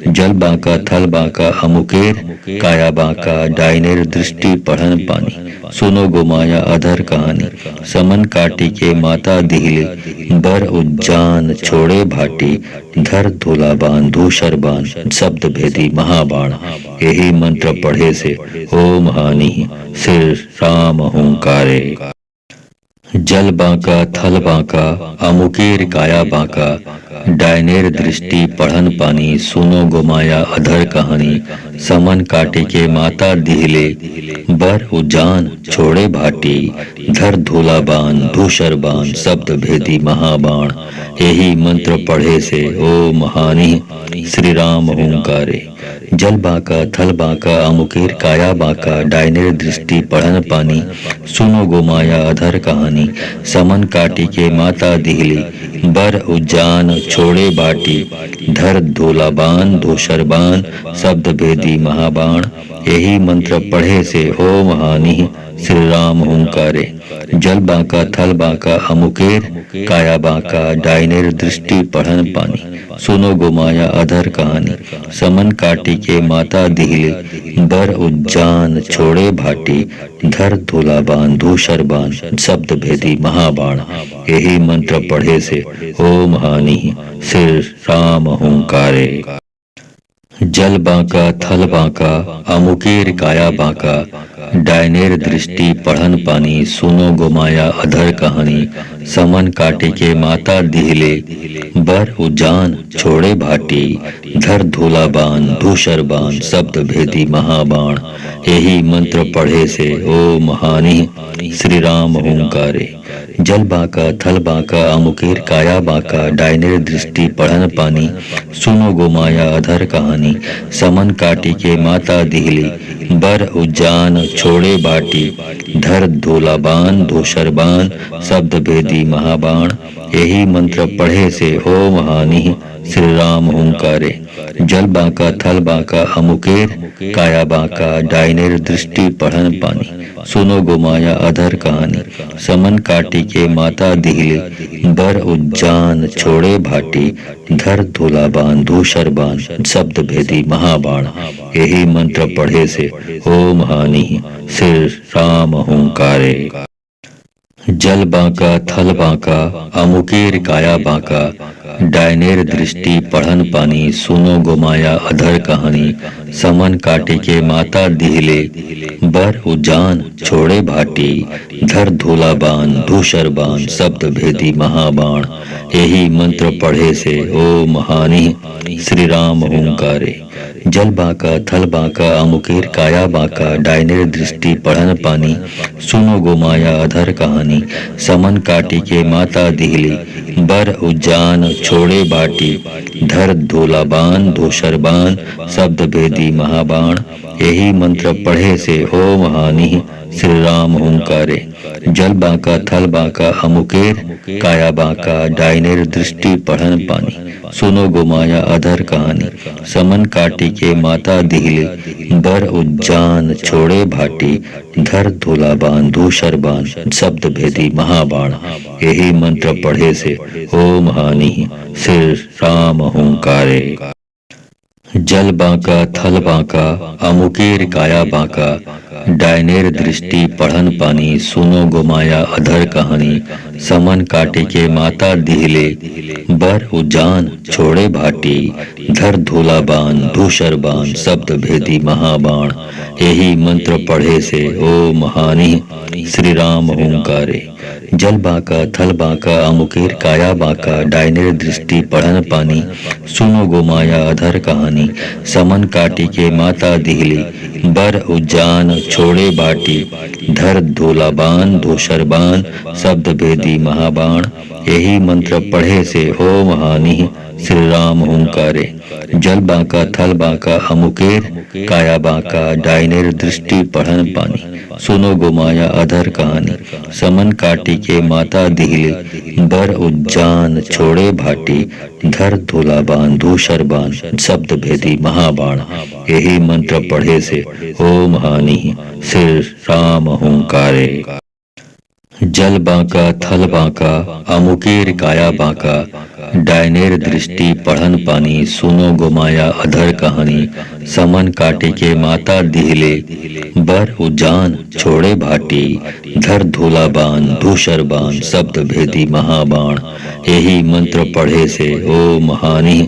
जल बांका थल बांका अमुकेर काया बांका डायनेर दृष्टि पढ़न पानी सुनो गोमाया अधर कहानी समन काटी के माता दिहली बर उज्जान छोड़े भाटी धर धूला बाण धूसर बाण शब्द भेदी महाबाण यही मंत्र पढ़े से ओ महानी श्री राम ओंकारे। जल बांका थल बांका अमुकेर काया बांका डायनेर दृष्टि पढ़न पानी सुनो गोमाया अधर कहानी समन काटे के माता दिहिले बर उजान छोड़े भाटी धर धूला बाण धूसर बाण शब्द भेदी महाबाण यही मंत्र पढ़े से ओ महानी श्री राम ओंकारे। जल बांका थल बांका अमुकेर काया बांका डायनेर दृष्टि पढ़न पानी सुनो गोमाया अधर कहानी समन काटी के माता दिहली बर उजान छोड़े बाटी धर धूला बाण धूसर बाण शब्द भेदी महाबाण यही मंत्र पढ़े से ओ महानी श्री राम ओंकारे। जल बांका थल बांका अमुकेर काया बांका डायनेर दृष्टि पढ़न पानी सुनो गोमाया अधर कहानी समन काटी के माता दिहली बर उज्जान छोड़े भाटी धर धूला बाण धूसर बाण शब्द भेदी महाबाण यही मंत्र पढ़े से ओ महानी श्री राम ओंकारे। जल बांका थल बांका अमुकेर काया बांका डायनेर दृष्टि पढ़न पानी सुनो गोमाया अधर कहानी समन काटे के माता दिहिले बर उजान छोड़े भाटी धर धूला बाण धूसर बाण शब्द भेदी महाबाण यही मंत्र पढ़े से ओ महानी श्री राम ओंकारे। जल बांका थल बांका अमुकेर काया बांका डायनेर दृष्टि पढ़न पानी सुनो गोमाया अधर कहानी समन काटी के माता दिहली बर उजान छोड़े बाटी धर धूला बाण धूसर बाण शब्द भेदी महाबाण यही मंत्र पढ़े से ओ महानी श्री राम ओंकारे। जल बांका थल बांका अमुकेर काया बांका डायनेर दृष्टि पढ़न पानी सुनो गोमाया अधर कहानी समन काटी के माता दिहली बर उज्जान छोड़े भाटी धर धूला बाण धूसर बाण शब्द भेदी महाबाण यही मंत्र पढ़े से ओ महानी श्री राम ओंकारे। जल बांका थल बांका अमुकेर काया बांका डायनेर दृष्टि पढ़न पानी सुनो गोमाया अधर कहानी समन काटे के माता दिहिले बर उजान छोड़े भाटी धर धूला बाण धूसर बाण शब्द भेदी महाबाण यही मंत्र पढ़े से ओ महानी श्री राम ओंकारे। जल बांका थल बांका अमुकेर काया बांका डायनेर दृष्टि पढ़न पानी सुनो गोमाया अधर कहानी समन काटी के माता दिहली बर उज्जान छोड़े बाटी धर धोला बाण धूसर बाण शब्द भेदी महाबाण यही मंत्र पढ़े से ओम हानि श्री राम हुंकारे। जल बांका थल बांका अमुकेर काया बांका डायनेर दृष्टि पढ़न पानी सुनो गोमाया अधर कहानी समन काटी के माता दिहले बर उज्जान छोड़े भाटी धर धोला बाण धूसर बाण शब्द भेदी महाबाण यही मंत्र पढ़े से ओम हानि श्री राम हुंकारे। जल बांका थल बांका अमुकेर काया बांका डायनेर दृष्टि पढ़न पानी सुनो गोमाया अधर कहानी समन काटे के माता दिहले बर उजान छोड़े भाटी धर धोला बाण धूसर बाण शब्द भेदी महाबाण यही मंत्र पढ़े से ओम हानि श्री राम हुंकारे। जल बांका थल बांका अमुकेर काया बांका डायनेर दृष्टि पढ़न पानी सुनो गोमाया अधर कहानी समन काटी के माता दिहली बर उज्जान छोड़े बाटी धर धोला बाण धूसर बाण शब्द भेदी महाबाण यही मंत्र पढ़े से ओम हानि श्री राम हुंकारे। जल बांका थल बांका अमुकेर काया बांका डायनेर दृष्टि पढ़न पानी सुनो गोमाया अधर कहानी समन काटी के माता दिहले बर उज्जान छोड़े भाटी धर धोला बाण धूसर बाण शब्द भेदी महाबाण यही मंत्र पढ़े से ओम हानि श्री राम हुंकारे। जल बांका थल बांका अमुकेर काया बांका डायनेर दृष्टि पढ़न पानी सुनो गोमाया अधर कहानी समन काटे के माता दिहले बर उजान छोड़े भाटी धर धोला बाण धूसर बाण शब्द भेदी महाबाण यही मंत्र पढ़े से ओम हानि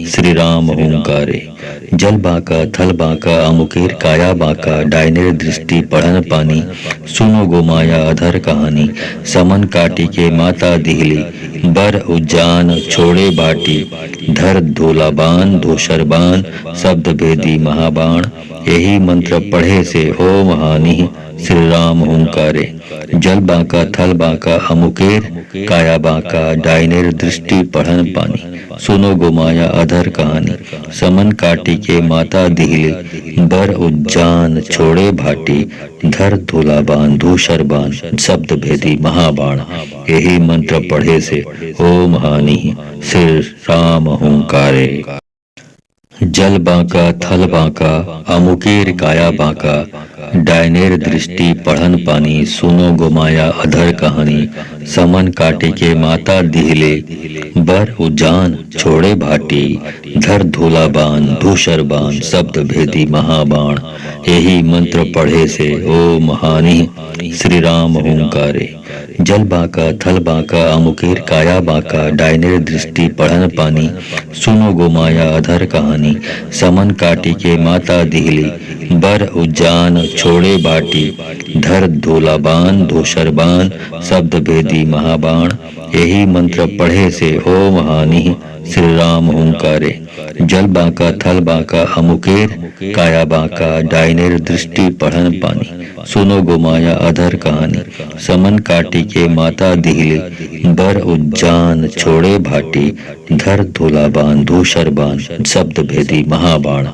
श्री राम हुंकारे। जल बांका थल बांका अमुकेर काया बांका डायनेर दृष्टि पढ़न पानी सुनो गोमाया अधर कहानी समन काटी के माता दिहली बर उज्जान छोड़े बाटी धर धोला बाण धूसर बाण शब्द भेदी महाबाण यही मंत्र पढ़े से ओम हानि श्री राम हुंकारे। जल बांका थल बांका अमुकेर काया बांका डायनेर दृष्टि पढ़न पानी सुनो गोमाया अधर कहानी समन काटी के माता दिहले बर उज्जान छोड़े भाटी धर धोला बाण धूसर बाण शब्द भेदी महाबाण यही मंत्र पढ़े से ओम हानि श्री राम हुंकारे। जल बांका थल बांका अमुकेर काया बांका डायनेर दृष्टि पढ़न पानी सुनो गोमाया अधर कहानी समन काटे के माता दिहले बर उजान छोड़े भाटी धर धोला बाण धूसर बाण शब्द भेदी महाबाण यही मंत्र पढ़े से ओम हानि श्री राम हुंकारे। जल बांका थल बांका अमुकेर काया बांका डायनेर दृष्टि पढ़न पानी सुनो गोमाया अधर कहानी समन काटी के माता दिहली बर उज्जान छोड़े बाटी धर धोला बाण धूसर बाण शब्द भेदी महाबाण यही मंत्र पढ़े से ओम हानि श्री राम हुंकारे। जल बांका थल बांका अमुकेर काया बांका डायनेर दृष्टि पढ़न पानी सुनो गोमाया अधर कहानी समन काटी के माता दिहले बर उज्जान छोड़े भाटी धर धोला बाण धूसर बाण शब्द भेदी महाबाण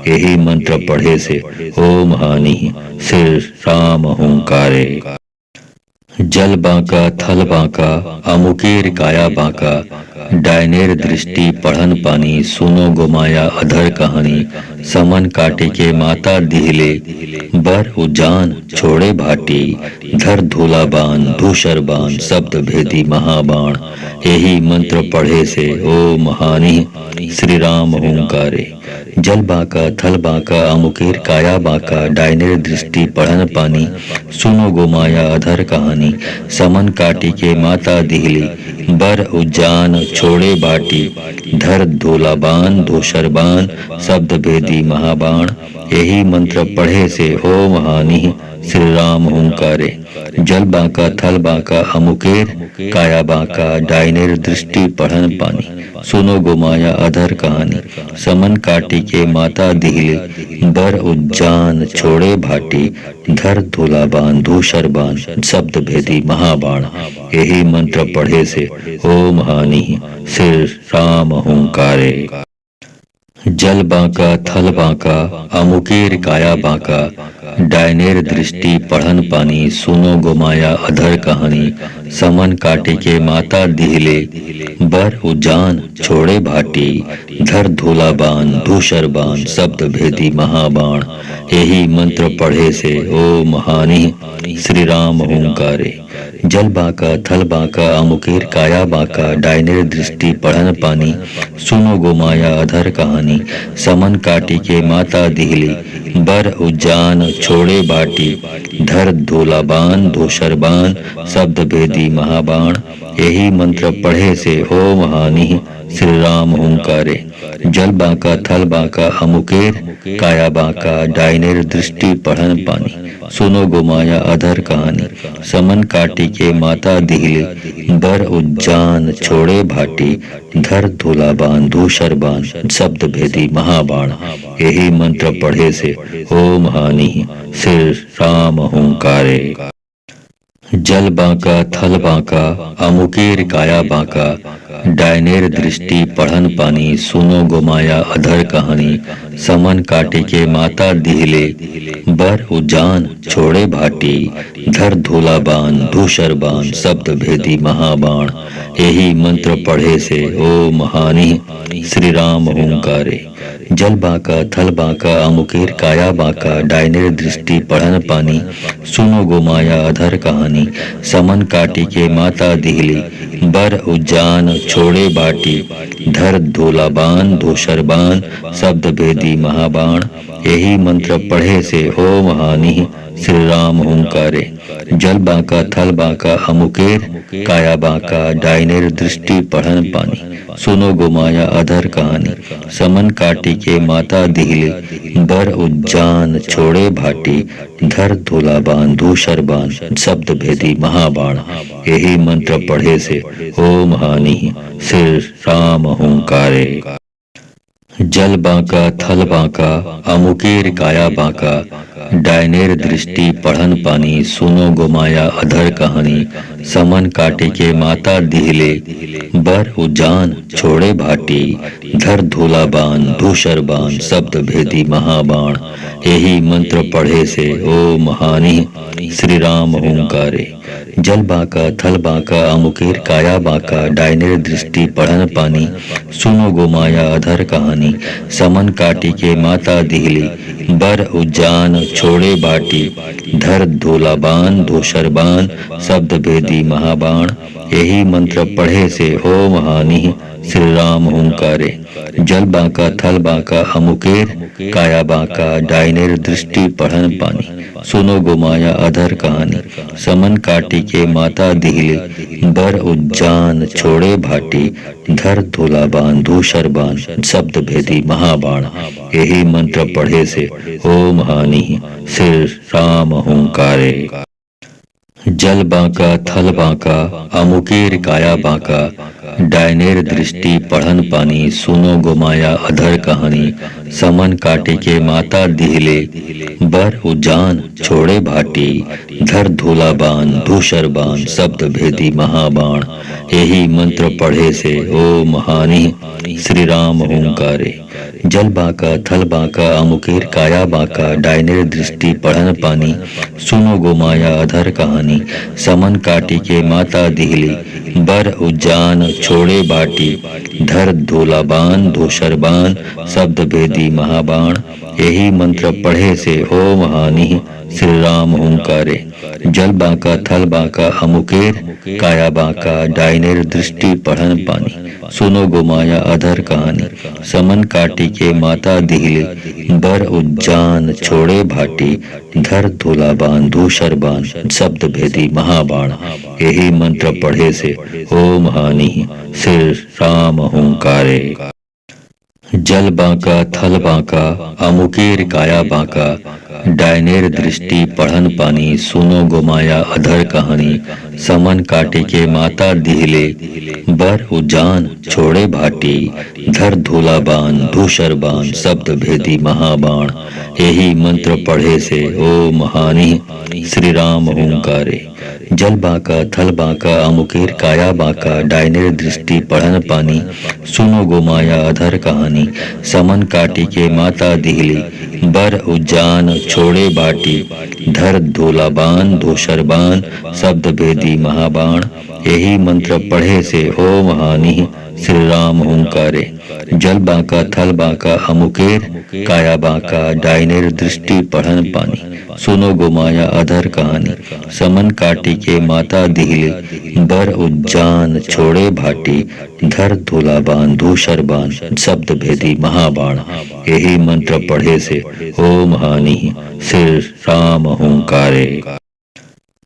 यही मंत्र पढ़े से ओम हानि श्री राम हुंकारे। जल बांका थल बांका अमुकेर काया बांका डायनेर दृष्टि पढ़न पानी सुनो गोमाया अधर कहानी समन काटे के माता दिहले बर उजान छोड़े भाटी धर धोला बाण धूसर बाण शब्द भेदी महाबाण यही मंत्र पढ़े से ओम हानि श्री राम हुंकारे। जल बांका थल बांका अमुकेर काया बांका डायनेर दृष्टि पढ़न पानी सुनो गोमाया अधर कहानी समन काटी के माता दिहली बर उज्जान छोड़े बाटी धर धोला बाण धूसर बाण शब्द भेदी महाबाण यही मंत्र पढ़े से ओम हानि श्री राम हुंकारे। जल बांका थल बांका अमुकेर काया बांका डाइनेर दृष्टि पढ़न पानी। सुनो गोमाया अधर कहानी। समन काटी के माता दिहिले बर उज्जान छोड़े भाटी। धर धूला बाण धूसर बाण शब्द भेदी महाबाण। यही मंत्र पढ़े से ओम हानि श्री राम हुंकारे। जल बांका थल बांका अमुकेर काया बांका डायनेर दृष्टि पढ़न पानी। सुनो गोमाया अधर कहानी। समन काटे के माता दिहिले बर उजान छोड़े भाटी। धर धूला बाण धूसर बाण शब्द भेदी महाबाण। यही मंत्र पढ़े से ओम हानि श्री राम हुंकारे। जल बांका थल बांका अमुकेर काया बांका डायनेर दृष्टि पढ़न पानी। सुनो गोमाया अधर कहानी। समन काटी के माता दिहली बर उजान छोड़े बाटी। धर धूला बाण धूसर बाण शब्द भेदी महाबाण। यही मंत्र पढ़े से ओम हानि श्री राम हुंकारे। जल बांका थल बांका अमुकेर काया बांका डायनेर दृष्टि पढ़न पानी। सुनो गोमाया अधर कहानी। समन काटी के माता दिहिले बर उज्जान छोड़े भाटी। धर धूला बाण धूसर बाण शब्द भेदी महाबाण। यही मंत्र पढ़े से ओम हानि श्री राम हुंकारे। जल बांका थल बांका अमुकेर काया बांका डायनेर दृष्टि पढ़न पानी। सुनो गोमाया अधर कहानी। समन काटे के माता दिहिले बर उजान छोड़े भाटी। धर धूला बाण धूसर बाण शब्द भेदी महाबाण। यही मंत्र पढ़े से ओम हानि श्री राम हुंकारे। जल बांका थल बांका अमुकेर काया बांका डायनेर दृष्टि पढ़न पानी। सुनो गोमाया अधर कहानी। समन काटी के माता दिहली बर उजान छोड़े बाटी। धर धूला बाण धूसर बाण शब्द भेदी महाबाण। यही मंत्र पढ़े से ओम हानि श्री राम हुंकारे। जल बांका थल बांका अमुकेर काया बांका डायनेर दृष्टि पढ़न पानी। सुनो गोमाया अधर कहानी। समन काटी के माता दिहिले बर उज्जान छोड़े भाटी। धर धूला बाण धूसर बाण शब्द भेदी महाबाण। यही मंत्र पढ़े से ओम हानि श्री राम हुंकारे। जल बांका थल बांका अमुकेर काया बांका डायनेर दृष्टि पढ़न पानी। सुनो गोमाया अधर कहानी। समन काटे के माता दिहिले बर उजान छोड़े भाटी। धर धूला बाण धूसर बाण शब्द भेदी महाबाण। यही मंत्र पढ़े से ओम हानि श्री राम हुंकारे। जल बांका थल बांका अमुकेर काया बांका डायनेर दृष्टि पढ़न पानी। सुनो गोमाया अधर कहानी। समन काटी के माता दिहली बर उजान छोड़े बाटी। धर धूला बाण धूसर बाण शब्द भेदी महाबाण। यही मंत्र पढ़े से ओम हानि श्री राम हुंकारे। जल बांका थल बांका अमुकेर काया बांका डायनेर दृष्टि पढ़न पानी। सुनो गोमाया अधर कहानी। समन काटी के माता दिहिले बर उज्जान छोड़े भाटी। धर धूला बाण धूसर बाण शब्द भेदी महाबाण। यही मंत्र पढ़े से ओम हानि श्री राम हुंकारे। जल बांका थल बांका अमुकेर काया बांका डायनेर दृष्टि पढ़न पानी। सुनो गोमाया अधर कहानी। समन काटे के माता दिहिले बर उजान छोड़े भाटी। धर धूला बाण धूसर बाण शब्द भेदी महाबाण। यही मंत्र पढ़े से ओम हानि श्री राम हुंकारे। जल बांका थल बांका अमुकेर काया बांका डायनेर दृष्टि पढ़न पानी। सुनो गोमाया अधर कहानी। समन काटी के माता दिहली बर उजान छोड़े बाटी। धर धूला बाण धूसर बाण शब्द भेदी महाबाण। यही मंत्र पढ़े से ओम हानि श्री राम हुंकारे। जल बांका थल बांका अमुकेर काया बांका डायनेर दृष्टि पढ़न पानी। सुनो गोमाया अधर कहानी। समन काटी के माता दिहली बर उज्जान छोड़े भाटी। धर धूला बाण धूसर बाण शब्द भेदी महाबाण। यही मंत्र पढ़े से ओम हानि श्री राम हुंकारे। जल बांका थल बांका अमुकेर काया बांका डायनेर दृष्टि पढ़न पानी, सुनो गोमाया अधर कहानी। समन काटे के माता दिहिले, बर उजान छोड़े भाटी। धर धूला बाण धूसर बाण, शब्द भेदी महाबाण। यही मंत्र पढ़े से ओ महानी, श्री राम ओंकारे। जल बाका थल बाका अमुकेर काया बाका, डायनेर दृष्टि पढ़न पानी। सुनो गोमाया अधर कहानी। समन काटी के माता दिहली, बर उजान छोड़े बाटी। धर धूला बाण धूसर बाण, शब्द भेदी महाबाण। यही मंत्र पढ़े से ओ महानी, श्री राम ओंकारे। जल बाका थल बाका अमुकेर काया बाका, डायनेर दृष्टि पढ़न पानी। सुनो गोमाया अधर कहानी। समन काटी के माता दिहले, बर उज्जान छोड़े भाटी। धर धूला बाण धूसर बाण, शब्द भेदी महाबाण। यही मंत्र पढ़े से ओ महानी, श्री राम ओंकारे।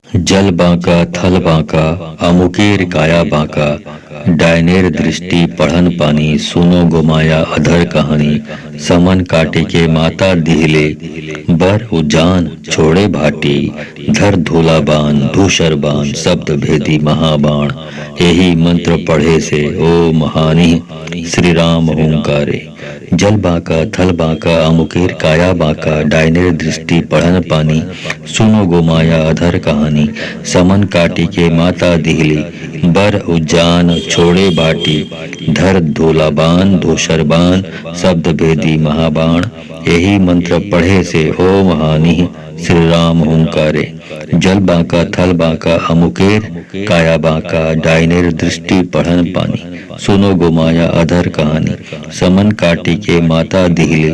जल बाका थल बाका अमुकेर काया बाका, डायनेर दृष्टि पढ़न पानी। सुनो गोमाया अधर कहानी। समन काटे के माता दिहिले, बर उजान छोड़े भाटी। धर धूला बाण धूसर बाण, शब्द भेदी महाबाण। यही मंत्र पढ़े से ओ महानी, श्री राम ओंकारे। जल बाका थल बाका अमुकेर काया बाका, डायनेर दृष्टि पढ़न पानी। सुनो गोमाया अधर कहानी। समन काटी के माता दिहली, बर उजान छोड़े बाटी। धर धूला बाण धूसर बाण, शब्द भेदी महाबाण। यही मंत्र पढ़े से ओ महानी, श्री राम ओंकारे। जल बाका थल बाका अमुकेर काया बाका, डायनेर दृष्टि पढ़न पानी। सुनो गोमाया अधर कहानी। समन काटी के माता दिहले,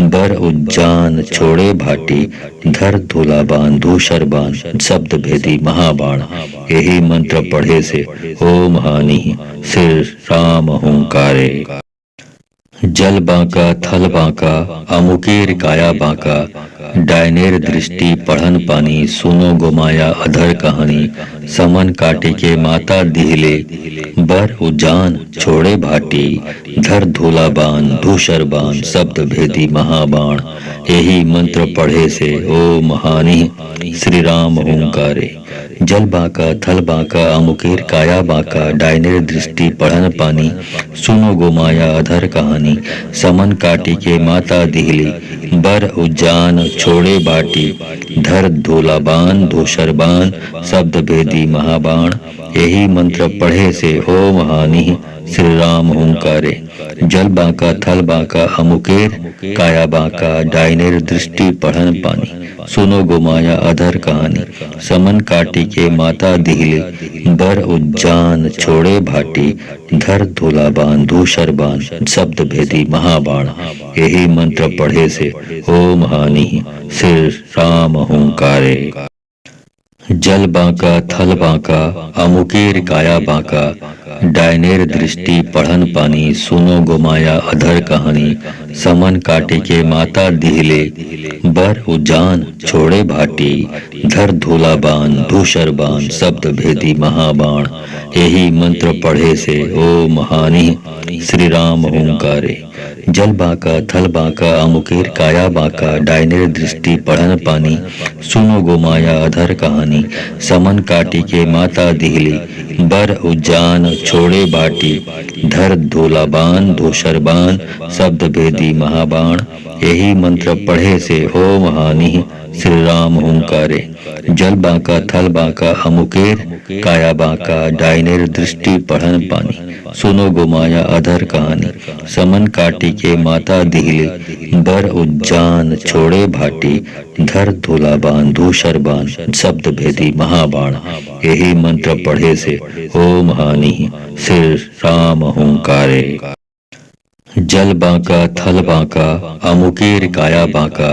बर उज्जान छोड़े भाटी। धर धूला बाण धूसर बाण, शब्द भेदी महाबाण। यही मंत्र पढ़े से ओ महानी, श्री राम ओंकारे। जल बाका थल बाका अमुकेर काया बाका, डायनेर दृष्टि पढ़न पानी। सुनो गोमाया अधर कहानी। समन काटे के माता दिहले, बर उजान छोड़े भाटी। धर धूला बाण धूसर बाण, शब्द भेदी महाबाण। यही मंत्र पढ़े से ओ महानी, श्री राम ओंकारे। जल बाका थल बाका अमुकेर काया बाका, डायनेर दृष्टि पढ़न पानी। सुनो गोमाया अधर कहानी। समन काटी के माता दिहली, बर उजान छोड़े बाटी। धर धूला बाण धूसर बाण, शब्द भेदी महाबाण। यही मंत्र पढ़े से ओ महानी, श्री राम ओंकारे। जल बाका थल बाका अमुकेर काया बाका, डायनेर दृष्टि पढ़न पानी। सुनो गोमाया अधर कहानी। समन काटी के माता दिहले, बर उज्जान छोड़े भाटी। धर धूला बाण धूसर बाण, शब्द भेदी महाबाण। यही मंत्र पढ़े से ओ महानी, श्री राम ओंकारे। जल बाका थल बाका अमुकेर काया बाका, डायनेर दृष्टि पढ़न पानी। सुनो गोमाया अधर कहानी। समन काटे के माता दिहले, बर उजान छोड़े भाटी। धर धूला बाण धूसर बाण, शब्द भेदी महाबाण। यही मंत्र पढ़े से ओ महानी, श्री राम ओंकारे। जल बाका थल बाका अमुकेर काया बाका, डायनेर दृष्टि पढ़न पानी। सुनो गोमाया अधर कहानी। समन काटी के माता दिहली, बर उजान छोड़े बाटी। धर धूला बाण धूसर बाण, शब्द भेदी महाबाण। यही मंत्र पढ़े से ओ महानी, श्री राम ओंकारे। जल बाका थल बाका अमुकेर काया बाका, डायनेर दृष्टि पढ़न पानी। सुनो गोमाया अधर कहानी। समन काटी के माता दिहले, बर उज्जान छोड़े भाटी। धर धूला बाण धूसर बाण, शब्द भेदी महाबाण। यही मंत्र पढ़े से ओ महानी, श्री राम ओंकारे। जल बाका थल बाका अमुकेर काया बाका,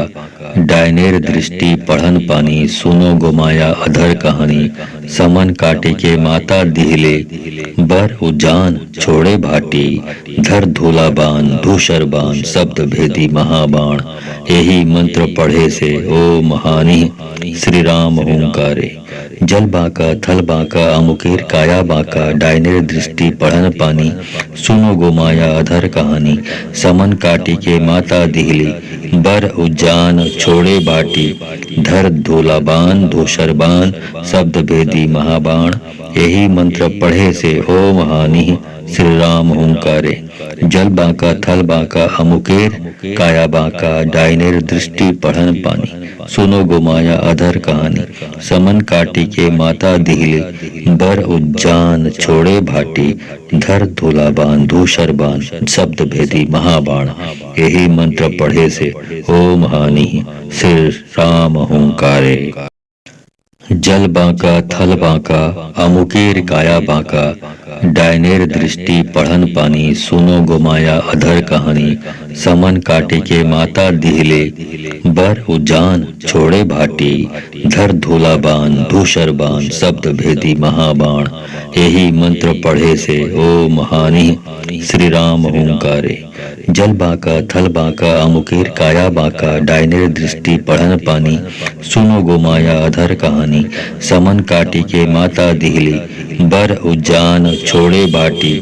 डायनेर दृष्टि पढ़न पानी। सुनो गोमाया अधर कहानी। समन काटे के माता दिहले, बर उजान छोड़े भाटी। धर धूला बाण धूसर बाण, शब्द भेदी महाबाण। यही मंत्र पढ़े से ओ महानी, श्री राम ओंकारे। जल बाका थल बाका अमुकेर काया बाका, डायनेर दृष्टि पढ़न पानी। सुनो गोमाया अधर कहानी। समन काटी के माता दिहली, बर उज्जान छोड़े बाटी धर धूलाबान धूसरबान शब्द भेदी महाबाण। यही मंत्र पढ़े से ओम हानि श्री राम हुंकारे। जल बांका थल बांका अमुकेर काया बांका डायनेर दृष्टि पढ़न पानी। सुनो गोमाया अधर कहानी समन काटी के माता दिहिले। बर उज्जान छोड़े भाटी धर धूलाबान धूसरबान शब्द भेदी महाबाण। यही मंत्र पढ़े से ओम हानि श्री राम हुंकारे। जल बांका थल बांका अमुकेर काया बांका डायनेर दृष्टि पढ़न पानी। सुनो गोमाया अधर कहानी समन काटे के माता दिहिले। बर उजान छोड़े भाटी धर धूलाबान धूसरबान शब्द भेदी महाबाण। यही मंत्र पढ़े से ओम हानि श्री राम हुंकारे। जल बांका थल बांका अमुकेर काया बांका डायनेर दृष्टि पढ़न पानी। सुनो गोमाया अधर कहानी समन काटी के माता दिहली। बर उज्जान छोड़े बाटी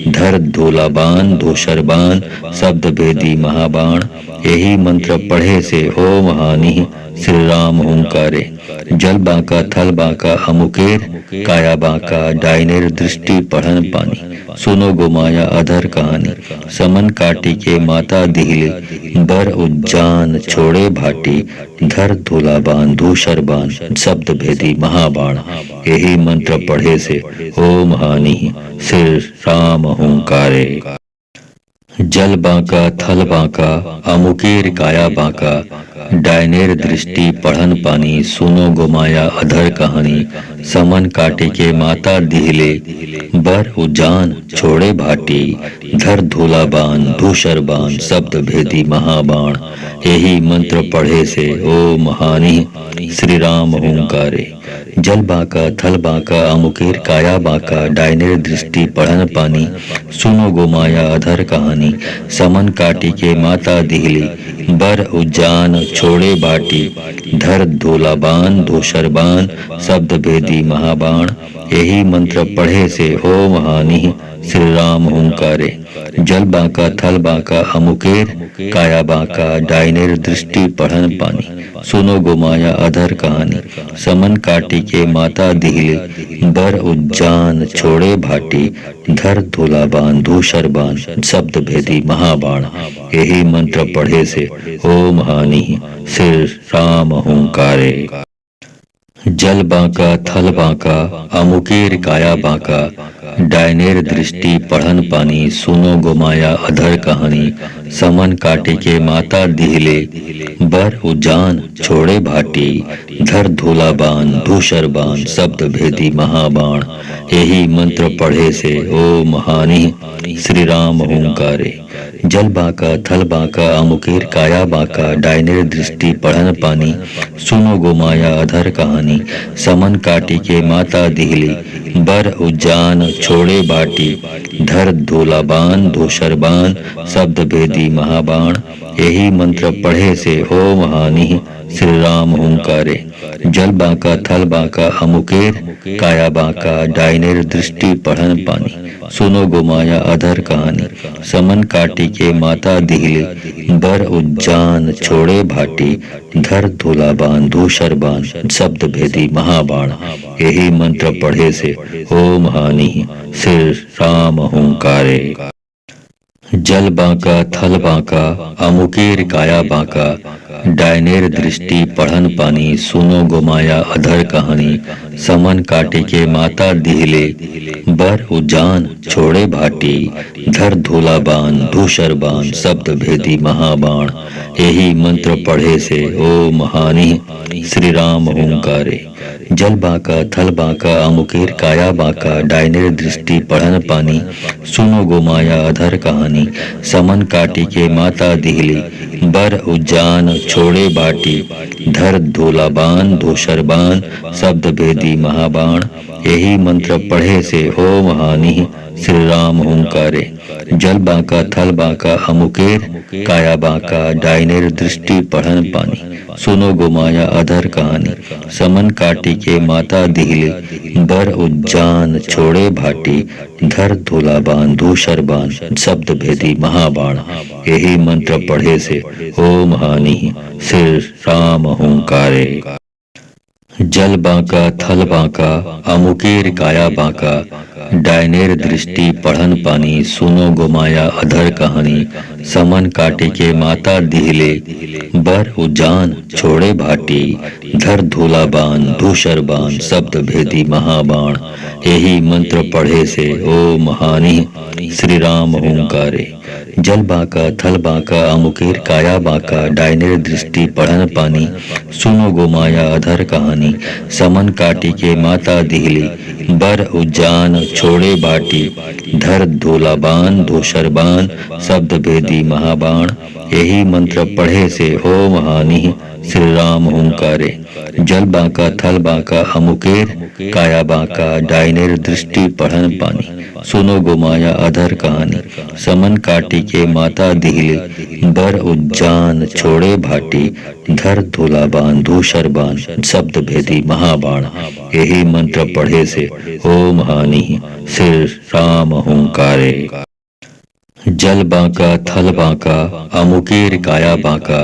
धर धूलाबान धूसरबान शब्द भेदी महाबाण। यही मंत्र पढ़े से ओम हानि श्री राम हुंकारे। जल बांका थल बांका अमुकेर काया बांका डायनेर दृष्टि पढ़न पानी। सुनो गोमाया अधर कहानी समन काटी के माता दिहिले। बर उज्जान छोड़े भाटी धर धूलाबान धूसरबान शब्द भेदी महाबाण। यही मंत्र पढ़े से ओम हानि श्री राम हुंकारे। जल बांका थल बांका अमुकेर काया बांका डायनेर दृष्टि पढ़न पानी। सुनो गोमाया अधर कहानी समन काटे के माता दिहिले। बर उजान छोड़े भाटी धर धूलाबान धूसरबान शब्द भेदी महाबाण। यही मंत्र पढ़े से ओम हानि श्री राम हुंकारे। जल बांका थल बांका अमुकेर काया बांका डायनेर दृष्टि पढ़न पानी। सुनो गोमाया अधर कहानी समन काटी के माता दिहली। बर उज्जान छोड़े बाटी धर धूलाबान धूसरबान शब्द भेदी महाबाण। यही मंत्र पढ़े से ओम हानि श्री राम हुंकारे। जल बांका थल बांका अमुकेर काया बांका डायनेर दृष्टि पढ़न पानी। सुनो गोमाया अधर कहानी समन काटी के माता दिहिले। बर उज्जान छोड़े भाटी धर धूलाबान धूसरबान शब्द भेदी महाबाण। यही मंत्र पढ़े से ओम हानि श्री राम हुंकारे। जल बांका थल बांका अमुकेर काया बांका डायनेर दृष्टि पढ़न पानी। सुनो गोमाया अधर कहानी समन काटे के माता दिहिले। बर उजान छोड़े भाटी धर धूलाबान धूसरबान शब्द भेदी महाबाण। यही मंत्र पढ़े से ओम हानि श्री राम हुंकारे। जल बांका थल बांका अमुकेर काया बांका डायनेर दृष्टि पढ़न पानी। सुनो गोमाया अधर कहानी समन काटी के माता दिहली। बर उज्जान छोड़े बाटी धर धूलाबान धूसरबान शब्द भेदी महाबाण। यही मंत्र पढ़े से ओम हानि श्री राम हुंकारे। जल बांका थल बांका अमुकेर काया बांका डायनेर दृष्टि पढ़न पानी। सुनो गोमाया अधर कहानी समन काटी के माता दिहिले। बर उज्जान छोड़े भाटी धर धूलाबान धूसरबान शब्द भेदी महाबाण। यही मंत्र पढ़े से ओम हानि श्री राम हुंकारे। जल बांका थल बांका अमुकेर काया बांका डायनेर दृष्टि पढ़न पानी। सुनो गोमाया अधर कहानी समन काटे के माता दिहिले। बर उजान छोड़े भाटी धर धूलाबान धूसरबान शब्द भेदी महाबाण। यही मंत्र पढ़े से ओम हानि श्री राम हुंकारे। जल बांका थल बांका अमुकेर काया बांका डायनेर दृष्टि पढ़न पानी। सुनो गोमाया अधर कहानी समन काटी के माता दिहली। बर उज्जान छोड़े बाटी धर धूलाबान धूसरबान शब्द भेदी महाबाण। यही मंत्र पढ़े से ओम हानि श्री राम हुंकारे। जल बांका थल बांका अमुकेर काया बांका डाइनेर दृष्टि पढ़न पानी सुनो गोमाया अधर कहानी समन काटी के माता दिहले बर उज्जान छोड़े भाटी धर धूलाबान धूसरबान शब्द भेदी महाबाण यही मंत्र पढ़े से ओम हानि सिर राम हुंकारे। जल बांका थल बांका अमुकेर काया बांका डायनेर दृष्टि पढ़न पानी सुनो गोमाया अधर कहानी समन काटे के माता दिहले बर उजान छोड़े भाटी धर धूलाबान धूसरबान शब्द भेदी महाबाण यही मंत्र पढ़े से ओम हानि श्री राम हुंकारे। जल बांका थल बांका अमुकेर काया बांका डायनेर दृष्टि पढ़न पानी सुनो गोमाया अधर कहानी समन काटी के माता दिहली बर उज्जान छोड़े बाटी धर धूलाबान धूसरबान शब्द भेदी महाबाण यही मंत्र पढ़े से ओम हानि श्री राम हुंकारे। जल बांका थल बांका अमुकेर काया बांका डायनेर दृष्टि पढ़न पानी सुनो गोमाया अधर कहानी समन काटी के माता दिहले बर उज्जान छोड़े भाटी धर धूलाबान धूसरबान शब्द भेदी महाबाण यही मंत्र पढ़े से ओम हानि सिर राम हुंकारे। जल बांका थल बांका अमुकेर काया बांका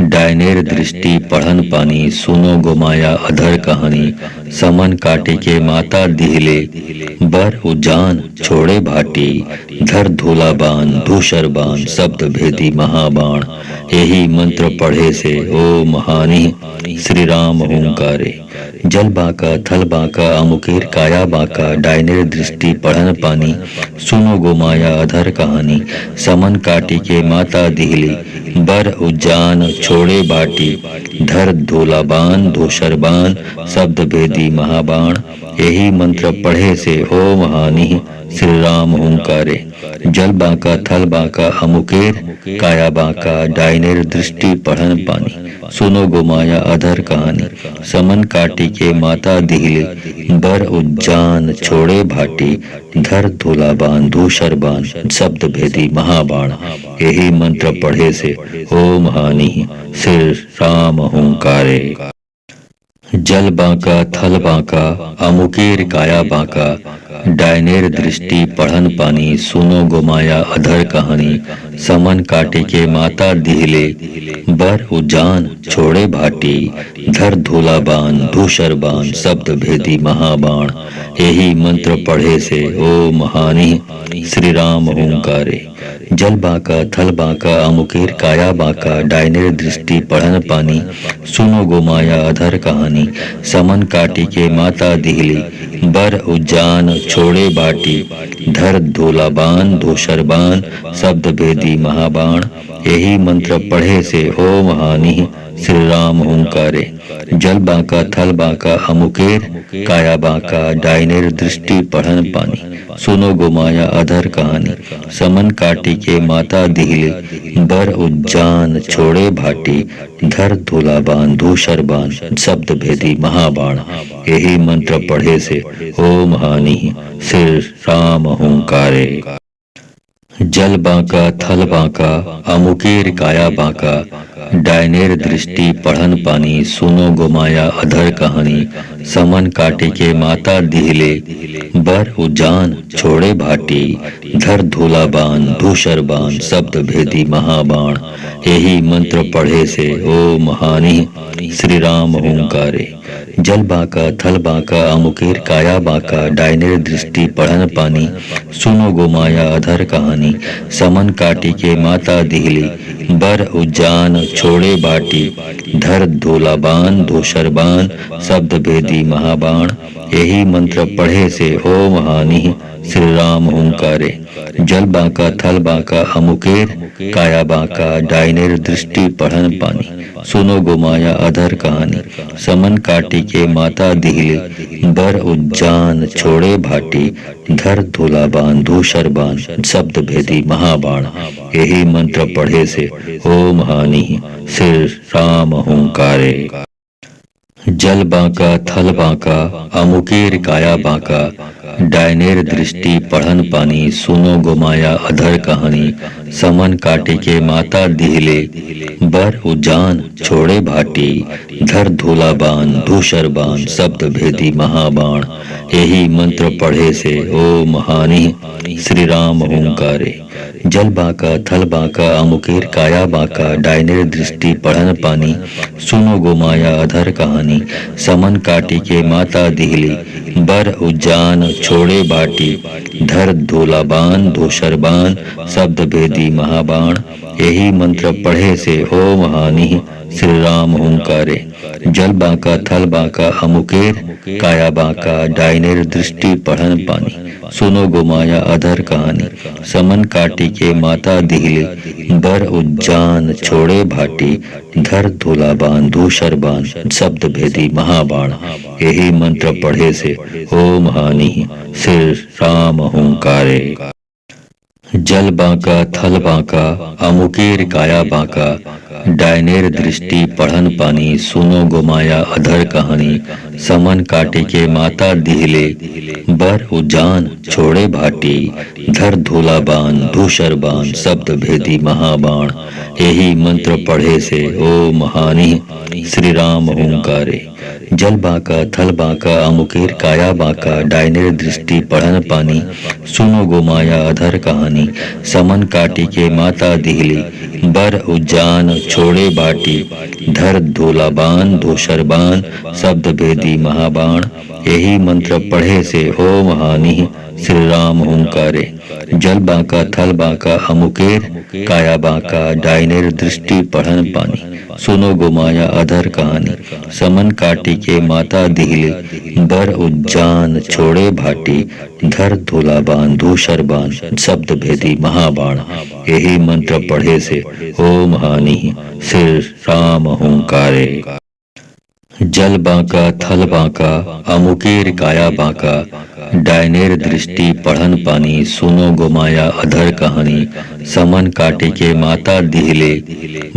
डायनेर दृष्टि पढ़न पानी सुनो गोमाया अधर कहानी समन काटे के माता दिहले बर उजान छोड़े भाटी धर धूलाबान धूसरबान शब्द भेदी महाबाण यही मंत्र पढ़े से ओम हानि श्री राम हुंकारे। जल बांका थल बांका अमुकेर काया बांका डायनेर दृष्टि पढ़न पानी सुनो गोमाया अधर कहानी समन काटी के माता दिहली बर उज्जान छोड़े बाटी धर धूलाबान धूसरबान शब्द भेदी महाबाण यही मंत्र पढ़े से ओम हानि श्री राम हुंकारे। जल बांका थल बांका अमुकेर काया बांका डायनेर दृष्टि पढ़न पानी सुनो गोमाया अधर कहानी समन काटी के माता दिहले बर उज्जान छोड़े भाटी धर धूलाबान धूसरबान शब्द भेदी महाबाण यही मंत्र पढ़े से ओम हानि सिर राम हुंकारे। जल बांका थल बांका अमुकेर काया बांका डायनेर दृष्टि पढ़न पानी सुनो गोमाया अधर कहानी समन काटे के माता दिहले बर उजान छोड़े भाटी धर धूलाबान धूसरबान शब्द भेदी महाबाण यही मंत्र पढ़े से ओम हानि श्री राम हुंकारे। जल बांका थल बांका अमुकेर काया बांका डायनेर दृष्टि पढ़न पानी सुनो गोमाया अधर कहानी समन काटी के माता दिहली बर उज्जान छोड़े बाटी धर धूलाबान धूसरबान शब्द भेदी महाबाण यही मंत्र पढ़े से ओम हानि श्री राम हुंकारे। जल बांका थल बांका अमुकेर काया बांका डायनेर दृष्टि पढ़न पानी सुनो गोमाया अधर कहानी समन काटी के माता दिहले बर उज्जान छोड़े भाटी धर धूलाबान धूसरबान शब्द भेदी महाबाण यही मंत्र पढ़े से ओम हानि सिर राम हुंकारे। जल बांका थल बांका अमुकेर काया बांका डायनेर दृष्टि पढ़न पानी सुनो गोमाया अधर कहानी समन काटे के माता दिहले बर उजान छोड़े भाटी धर धूलाबान धूसरबान शब्द भेदी महाबाण यही मंत्र पढ़े से ओम हानि श्री राम हुंकारे। जल बांका थल बांका अमुकेर काया बांका डायनेर दृष्टि पढ़न पानी सुनो गोमाया अधर कहानी समन काटी के माता दिहली बर उज्जान छोड़े बाटी धर धूलाबान धूसरबान शब्द भेदी महाबाण यही मंत्र पढ़े से ओम हानि श्री राम हुंकारे। जल बांका थल बांका अमुकेर काया बांका डायनेर दृष्टि पढ़न पानी सुनो गोमाया अधर कहानी समन काटी के माता दिहले बर उज्जान छोड़े भाटी धर धूलाबान धूसरबान शब्द भेदी महाबाण यही मंत्र पढ़े से ओम हानि सिर राम हुंकारे। जल बांका थल बांका अमुकेर काया बांका डायनेर दृष्टि पढ़न पानी, सुनो गोमाया अधर कहानी। समन काटे के माता दिहिले, बर उजान छोड़े भाटी। धर धूला बाण धूसर बाण, शब्द भेदी महाबाण। यही मंत्र पढ़े से ओ महानी, श्री राम ओंकारे। जल बाका थल बाका अमुकेर काया बाका, डायनेर दृष्टि पढ़न पानी। सुनो गोमाया अधर कहानी। समन काटी के माता दिहली, बर उज्जान छोड़े बाटी। धर धूला बाण धूसर बाण, शब्द भेदी महाबाण। यही मंत्र पढ़े से ओ महानी, श्री राम ओंकारे। जल बाका थल बाका अमुकेर काया बाका, डायनेर दृष्टि पढ़न पानी। सुनो गोमाया अधर कहानी। समन काटी के माता दिहले, बर उज्जान छोड़े भाटी। धर धूला बाण धूसर बाण, शब्द भेदी महाबाण। यही मंत्र पढ़े से ओ महानी, श्री राम ओंकारे। जल बाका थल बाका अमुकेर काया बाका, डायनेर दृष्टि पढ़न पानी। सुनो गोमाया अधर कहानी। समन काटे के माता दिहले, बर उजान छोड़े भाटी। धर धूला बाण धूसर बाण, शब्द भेदी महाबाण। यही मंत्र पढ़े से ओ महानी, श्री राम ओंकारे। जल बाका थल बाका अमुकेर काया बाका, डायनेर दृष्टि पढ़न पानी। सुनो गोमाया अधर कहानी। समन काटी के माता दिहली, बर उज्जान छोड़े बाटी। धर धूला बाण धूसर बाण, शब्द भेदी महाबाण। यही मंत्र पढ़े से ओ महानी, श्री राम ओंकारे। जल बाका थल बाका अमुकेर काया बाका, डायनेर दृष्टि पढ़न पानी। सुनो गोमाया अधर कहानी। समन काटी के माता दिहले, बर उज्जान छोड़े भाटी। धर धूला बाण धूसर बाण, शब्द भेदी महाबाण। यही मंत्र पढ़े से ओ महानी, श्री राम ओंकारे। जल बाका थल बाका अमुकेर काया बाका, डायनेर दृष्टि पढ़न पानी। सुनो गोमाया अधर कहानी। समन काटे के माता दिहले,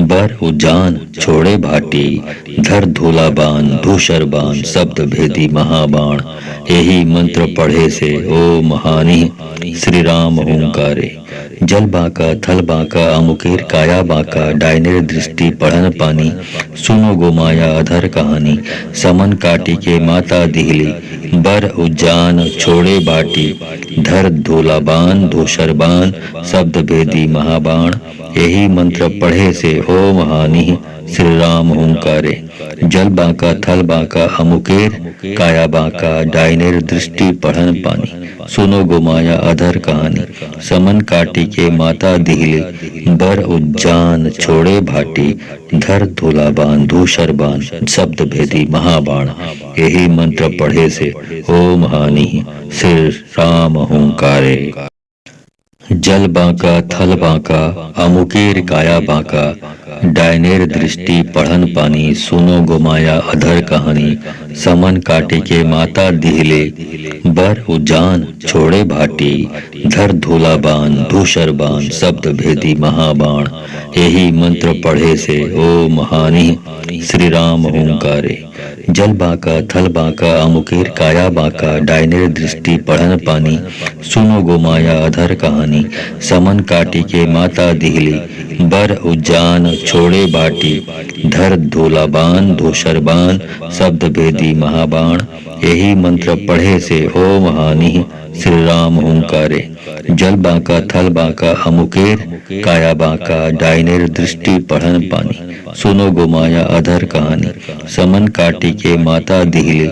बर उजान छोड़े भाटी। धर धूला बाण धूसर बाण, शब्द भेदी महाबाण। यही मंत्र पढ़े से ओ महानी, श्री राम ओंकारे। जल बाका थल बाका अमुकेर काया बाका, डायनेर दृष्टि पढ़न पानी। सुनो गोमाया अधर कहानी। समन काटी के माता दिहली, बर उज्जान छोड़े बाटी। धर धूला बाण धूसर बाण, शब्द भेदी महाबाण। यही मंत्र पढ़े से ओ महानी, श्री राम ओंकारे। जल बाका थल बाका अमुकेर काया बाका, डायनेर दृष्टि पढ़न पानी। सुनो गोमाया अधर कहानी। समन काटी के माता दिहले, बर उज्जान छोड़े भाटी। धर धूला बाण धूसर बाण, शब्द भेदी महाबाण। यही मंत्र पढ़े से ओ महानी, श्री राम ओंकारे। जल बाका थल बाका अमुकेर काया बाका, डायनेर दृष्टि पढ़न पानी। सुनो गोमाया अधर कहानी। समन काटे के माता दिहले, बर उजान छोड़े भाटी। धर धूला बाण धूसर बाण, शब्द भेदी महाबाण। यही मंत्र पढ़े से ओ महानी, श्री राम ओंकारे। जल बाका थल बाका अमुकेर काया बाका, डायनेर दृष्टि पढ़न पानी। सुनो गोमाया अधर कहानी। समन काटी के माता दिहली, बर उज्जान छोड़े बाटी। धर धूला बाण धूसर बाण, शब्द भेदी महाबाण। यही मंत्र पढ़े से ओ महानी, श्री राम ओंकारे। जल बाका थल बाका अमुकेर काया बाका, डायनेर दृष्टि पढ़न पानी। सुनो गोमाया अधर कहानी। समन काटी के माता दिहले,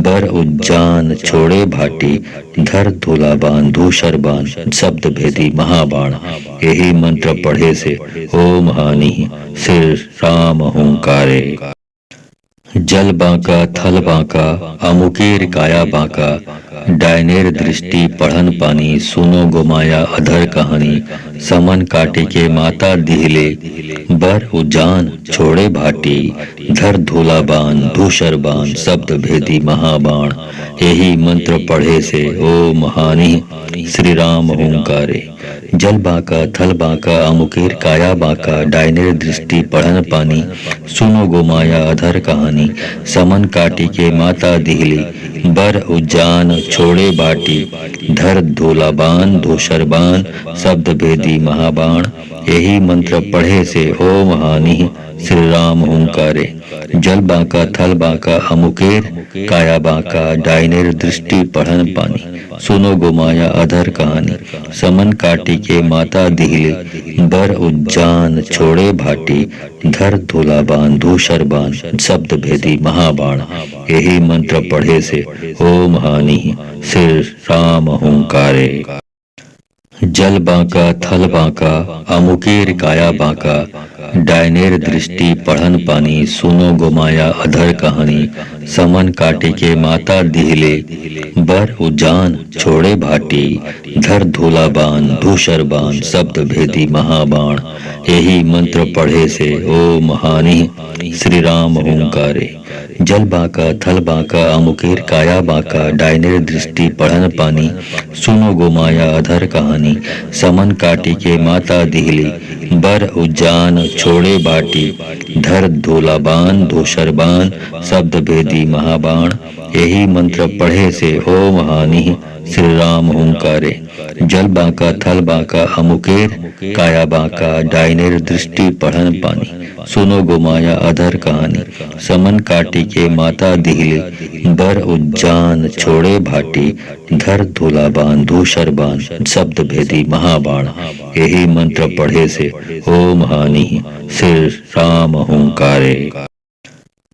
बर उज्जान छोड़े भाटी। धर धूला बाण धूसर बाण, शब्द भेदी महाबाण। यही मंत्र पढ़े से ओ महानी, श्री राम ओंकारे। जल बाका थल बाका अमुकेर काया बाका, डायनेर दृष्टि पढ़न पानी। सुनो गोमाया अधर कहानी। समन काटे के माता दिहले, बर उजान छोड़े भाटी। धर धूला बाण धूसर बाण, शब्द भेदी महाबाण। यही मंत्र पढ़े से ओ महानी, श्री राम ओंकारे। जल बांका थल बांका अमुकेर काया बांका डायनेर दृष्टि पढ़न पानी सुनो गोमाया अधर कहानी समन काटी के माता दिहली बर उज्जान छोड़े बाटी धर धूलाबान धूसरबान शब्द भेदी महाबाण यही मंत्र पढ़े से ओम हानि श्री राम हुंकारे। जल बांका थल बांका अमुकेर काया बांका डायनेर दृष्टि पढ़न पानी सुनो गोमाया अधर कहानी समन काटी के माता दिहले बर उज्जान छोड़े भाटी धर धूलाबान धूसरबान शब्द भेदी महाबाण यही मंत्र पढ़े से ओम हानि श्री राम हुंकारे। जल बांका थल बांका अमुकेर काया बांका डायनेर दृष्टि पढ़न पानी सुनो गोमाया अधर कहानी समन काटे के माता दिहले बर उजान छोड़े भाटी धर धूलाबान धूसरबान शब्द भेदी महाबाण यही मंत्र पढ़े से ओम हानि श्री राम हुंकारे। जल बांका थल बांका अमुकेर काया बांका डायनेर दृष्टि पढ़न पानी सुनो गोमाया अधर कहानी समन काटी के माता दिहली बर उज्जान छोड़े बाटी धर धूलाबान धूसरबान शब्द भेदी महाबाण यही मंत्र पढ़े से ओम हानि श्री राम हुंकारे। जल बांका थल बांका अमुकेर काया बांका डायनेर दृष्टि पढ़न पानी सुनो गोमाया अधर कहानी समन काटी के माता दिहले बर उज्जान छोड़े भाटी धर धूलाबान धूसरबान शब्द भेदी महाबाण यही मंत्र पढ़े से ओम हानि श्री राम हुंकारे।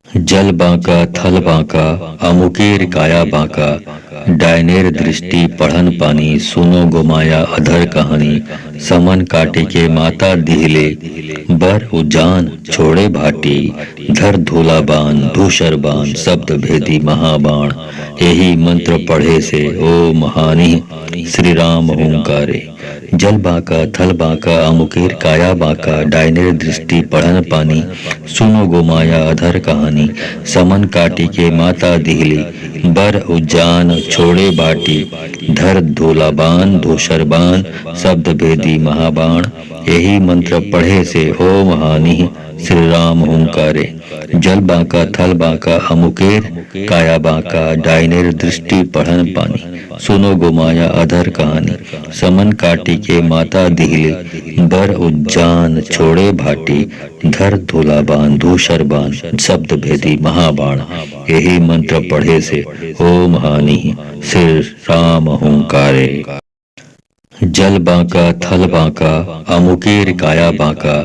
जल बांका थल बांका अमुकेर काया बांका डायनेर दृष्टि पढ़न पानी सुनो गोमाया अधर कहानी समन काटे के माता दिहले बर उजान छोड़े भाटी धर धूलाबान धूसरबान शब्द भेदी महाबाण यही मंत्र पढ़े से ओम हानि श्री राम हुंकारे। जल बांका थल बांका अमुकेर काया बांका डायनेर दृष्टि पढ़न पानी सुनो गोमाया अधर कहानी समन काटी के माता दिहली बर उज्जान छोड़े बाटी धर धूलाबान धूसरबान शब्द भेदी महाबाण यही मंत्र पढ़े से ओम हानि श्री राम हुंकारे। जल बांका थल बांका अमुकेर काया बांका डायनेर दृष्टि पढ़न पानी सुनो गोमाया अधर कहानी समन काटी के माता दिहले बर उज्जान छोड़े भाटी धर धूलाबान धूसरबान शब्द भेदी महाबाण यही मंत्र पढ़े से ओम हानि श्री राम हुंकारे। जल बांका थल बांका अमुकेर काया बांका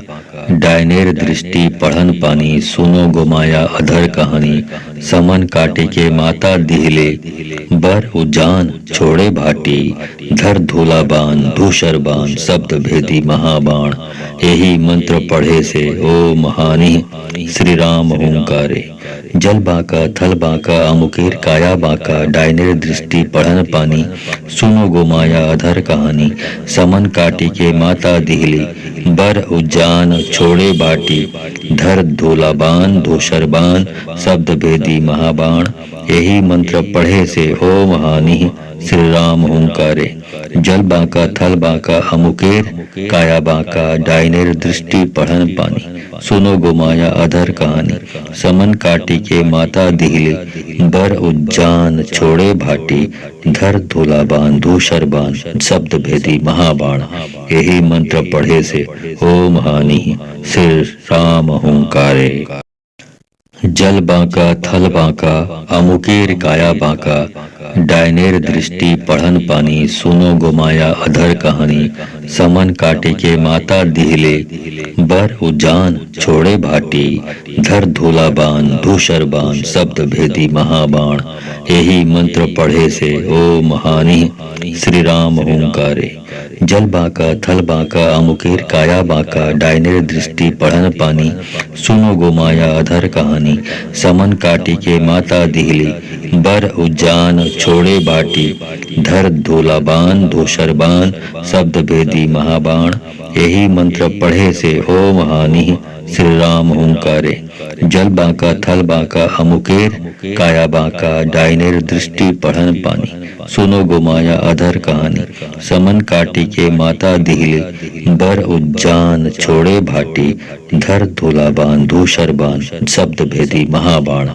डायनेर दृष्टि पढ़न पानी सुनो गोमाया अधर कहानी समन काटे के माता दिहले बर उजान छोड़े भाटी धर धूलाबान धूसरबान शब्द भेदी महाबाण यही मंत्र पढ़े से ओम हानि श्री राम हुंकारे। जल बांका थल बांका अमुकेर काया बांका डायनेर दृष्टि पढ़न पानी सुनो गोमाया अधर कहानी समन काटी के माता दिहली बर उज्जान छोड़े बाटी धर धूलाबान धूसरबान शब्द भेदी महाबाण यही मंत्र पढ़े से ओम हानि श्री राम हुंकारे। जल बांका थल बांका अमुकेर काया बांका डायनेर दृष्टि पढ़न पानी सुनो गोमाया अधर कहानी समन काटी के माता दिहले बर उज्जान छोड़े भाटी धर धूलाबान धूसरबान शब्द भेदी महाबाण यही मंत्र पढ़े से ओम हानि श्री राम हुंकारे। जल बांका थल बांका अमुकेर काया बांका डायनेर दृष्टि पढ़न पानी सुनो गोमाया अधर कहानी समन काटे के माता दिहले बर उजान छोड़े भाटी धर धूलाबान धूसरबान शब्द भेदी महाबाण यही मंत्र पढ़े से ओम हानि श्री राम हुंकारे। जल बांका थल बांका अमुकेर काया बांका डायनेर दृष्टि पढ़न पानी सुनो गोमाया अधर कहानी समन काटी के माता दिहली बर उज्जान छोड़े बाटी, धर धूलाबान धूसरबान शब्द भेदी महाबाण। यही मंत्र पढ़े से ओम हानि श्री राम हुंकारे। जल बांका थल बांका अमुकेर, काया बांका डाइनेर दृष्टि पढ़न पानी। सुनो गोमाया अधर कहानी, समन काटी के माता दिहले। बर उज्जान छोड़े भाटी, धर धूलाबान धूसरबान शब्द भेदी महाबाण।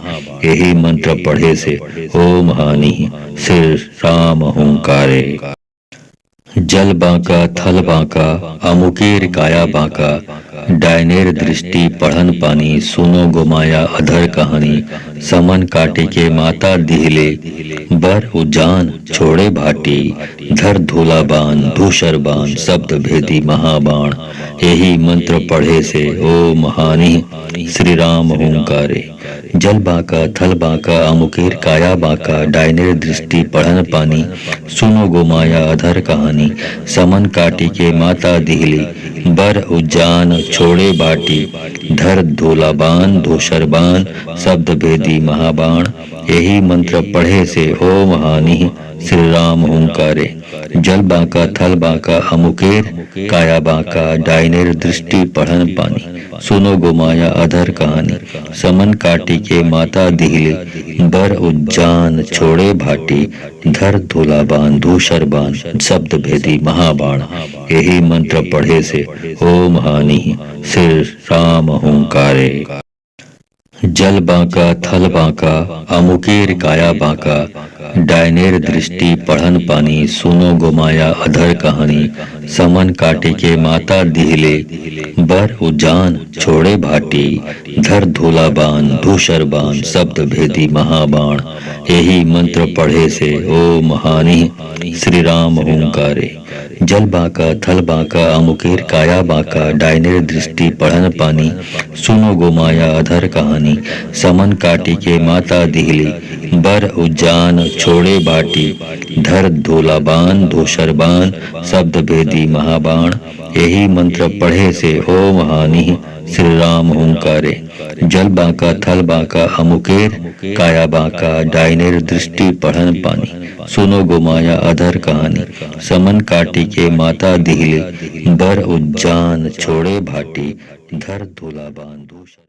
यही मंत्र पढ़े से ओम हानि श्री राम हुंकारे। जल बांका थल बांका अमुकेर काया बांका, डायनेर दृष्टि पढ़न पानी। सुनो गोमाया अधर कहानी, समन काटे के माता दिहले। बर उजान छोड़े भाटी, धर धूलाबान धूसरबान शब्द भेदी महाबाण। यही मंत्र पढ़े से ओम हानि श्री राम हुंकारे। जल बांका थल बांका अमुकेर काया बांका, डायनेर दृष्टि पढ़न पानी। सुनो गोमाया अधर कहानी, समन काटी के माता दिहली। बर उज्जान छोड़े बाटी, धर धूलाबान धूसरबान शब्द भेदी महाबाण। यही मंत्र पढ़े से ओम हानि श्री राम हुंकारे। जल बांका थल बांका अमुकेर काया बांका, डायनेर दृष्टि पढ़न पानी। सुनो गोमाया अधर कहानी, समन काटी के माता दिहले। बर उज्जान छोड़े भाटी, धर धूलाबान धूसरबान शब्द भेदी महाबाण। यही मंत्र पढ़े से ओम हानि श्री राम हुंकारे। जल बांका थल बांका अमुकेर काया बांका, डायनेर दृष्टि पढ़न पानी। सुनो गोमाया अधर कहानी, समन काटे के माता दिहले। बर उजान छोड़े भाटी, धर धूलाबान धूसरबान शब्द भेदी महाबाण। यही मंत्र पढ़े से ओम हानि श्री राम हुंकारे। जल बांका थल बांका अमुकेर काया बांका, डायनेर दृष्टि पढ़न पानी। सुनो गोमाया अधर कहानी, समन काटी के माता दिहली। बर उज्जान छोड़े बाटी, धर धूलाबान धूसरबान शब्द भेदी महाबाण। यही मंत्र पढ़े से ओम हानि श्री राम हुंकारे। जल बांका थल बांका अमुकेर काया बांका, डायनेर दृष्टि पढ़न पानी। सुनो गोमाया अधर कहानी, समन काटी के माता दिहले। बर उज्जान छोड़े भाटी, धर धूलाबान धूसर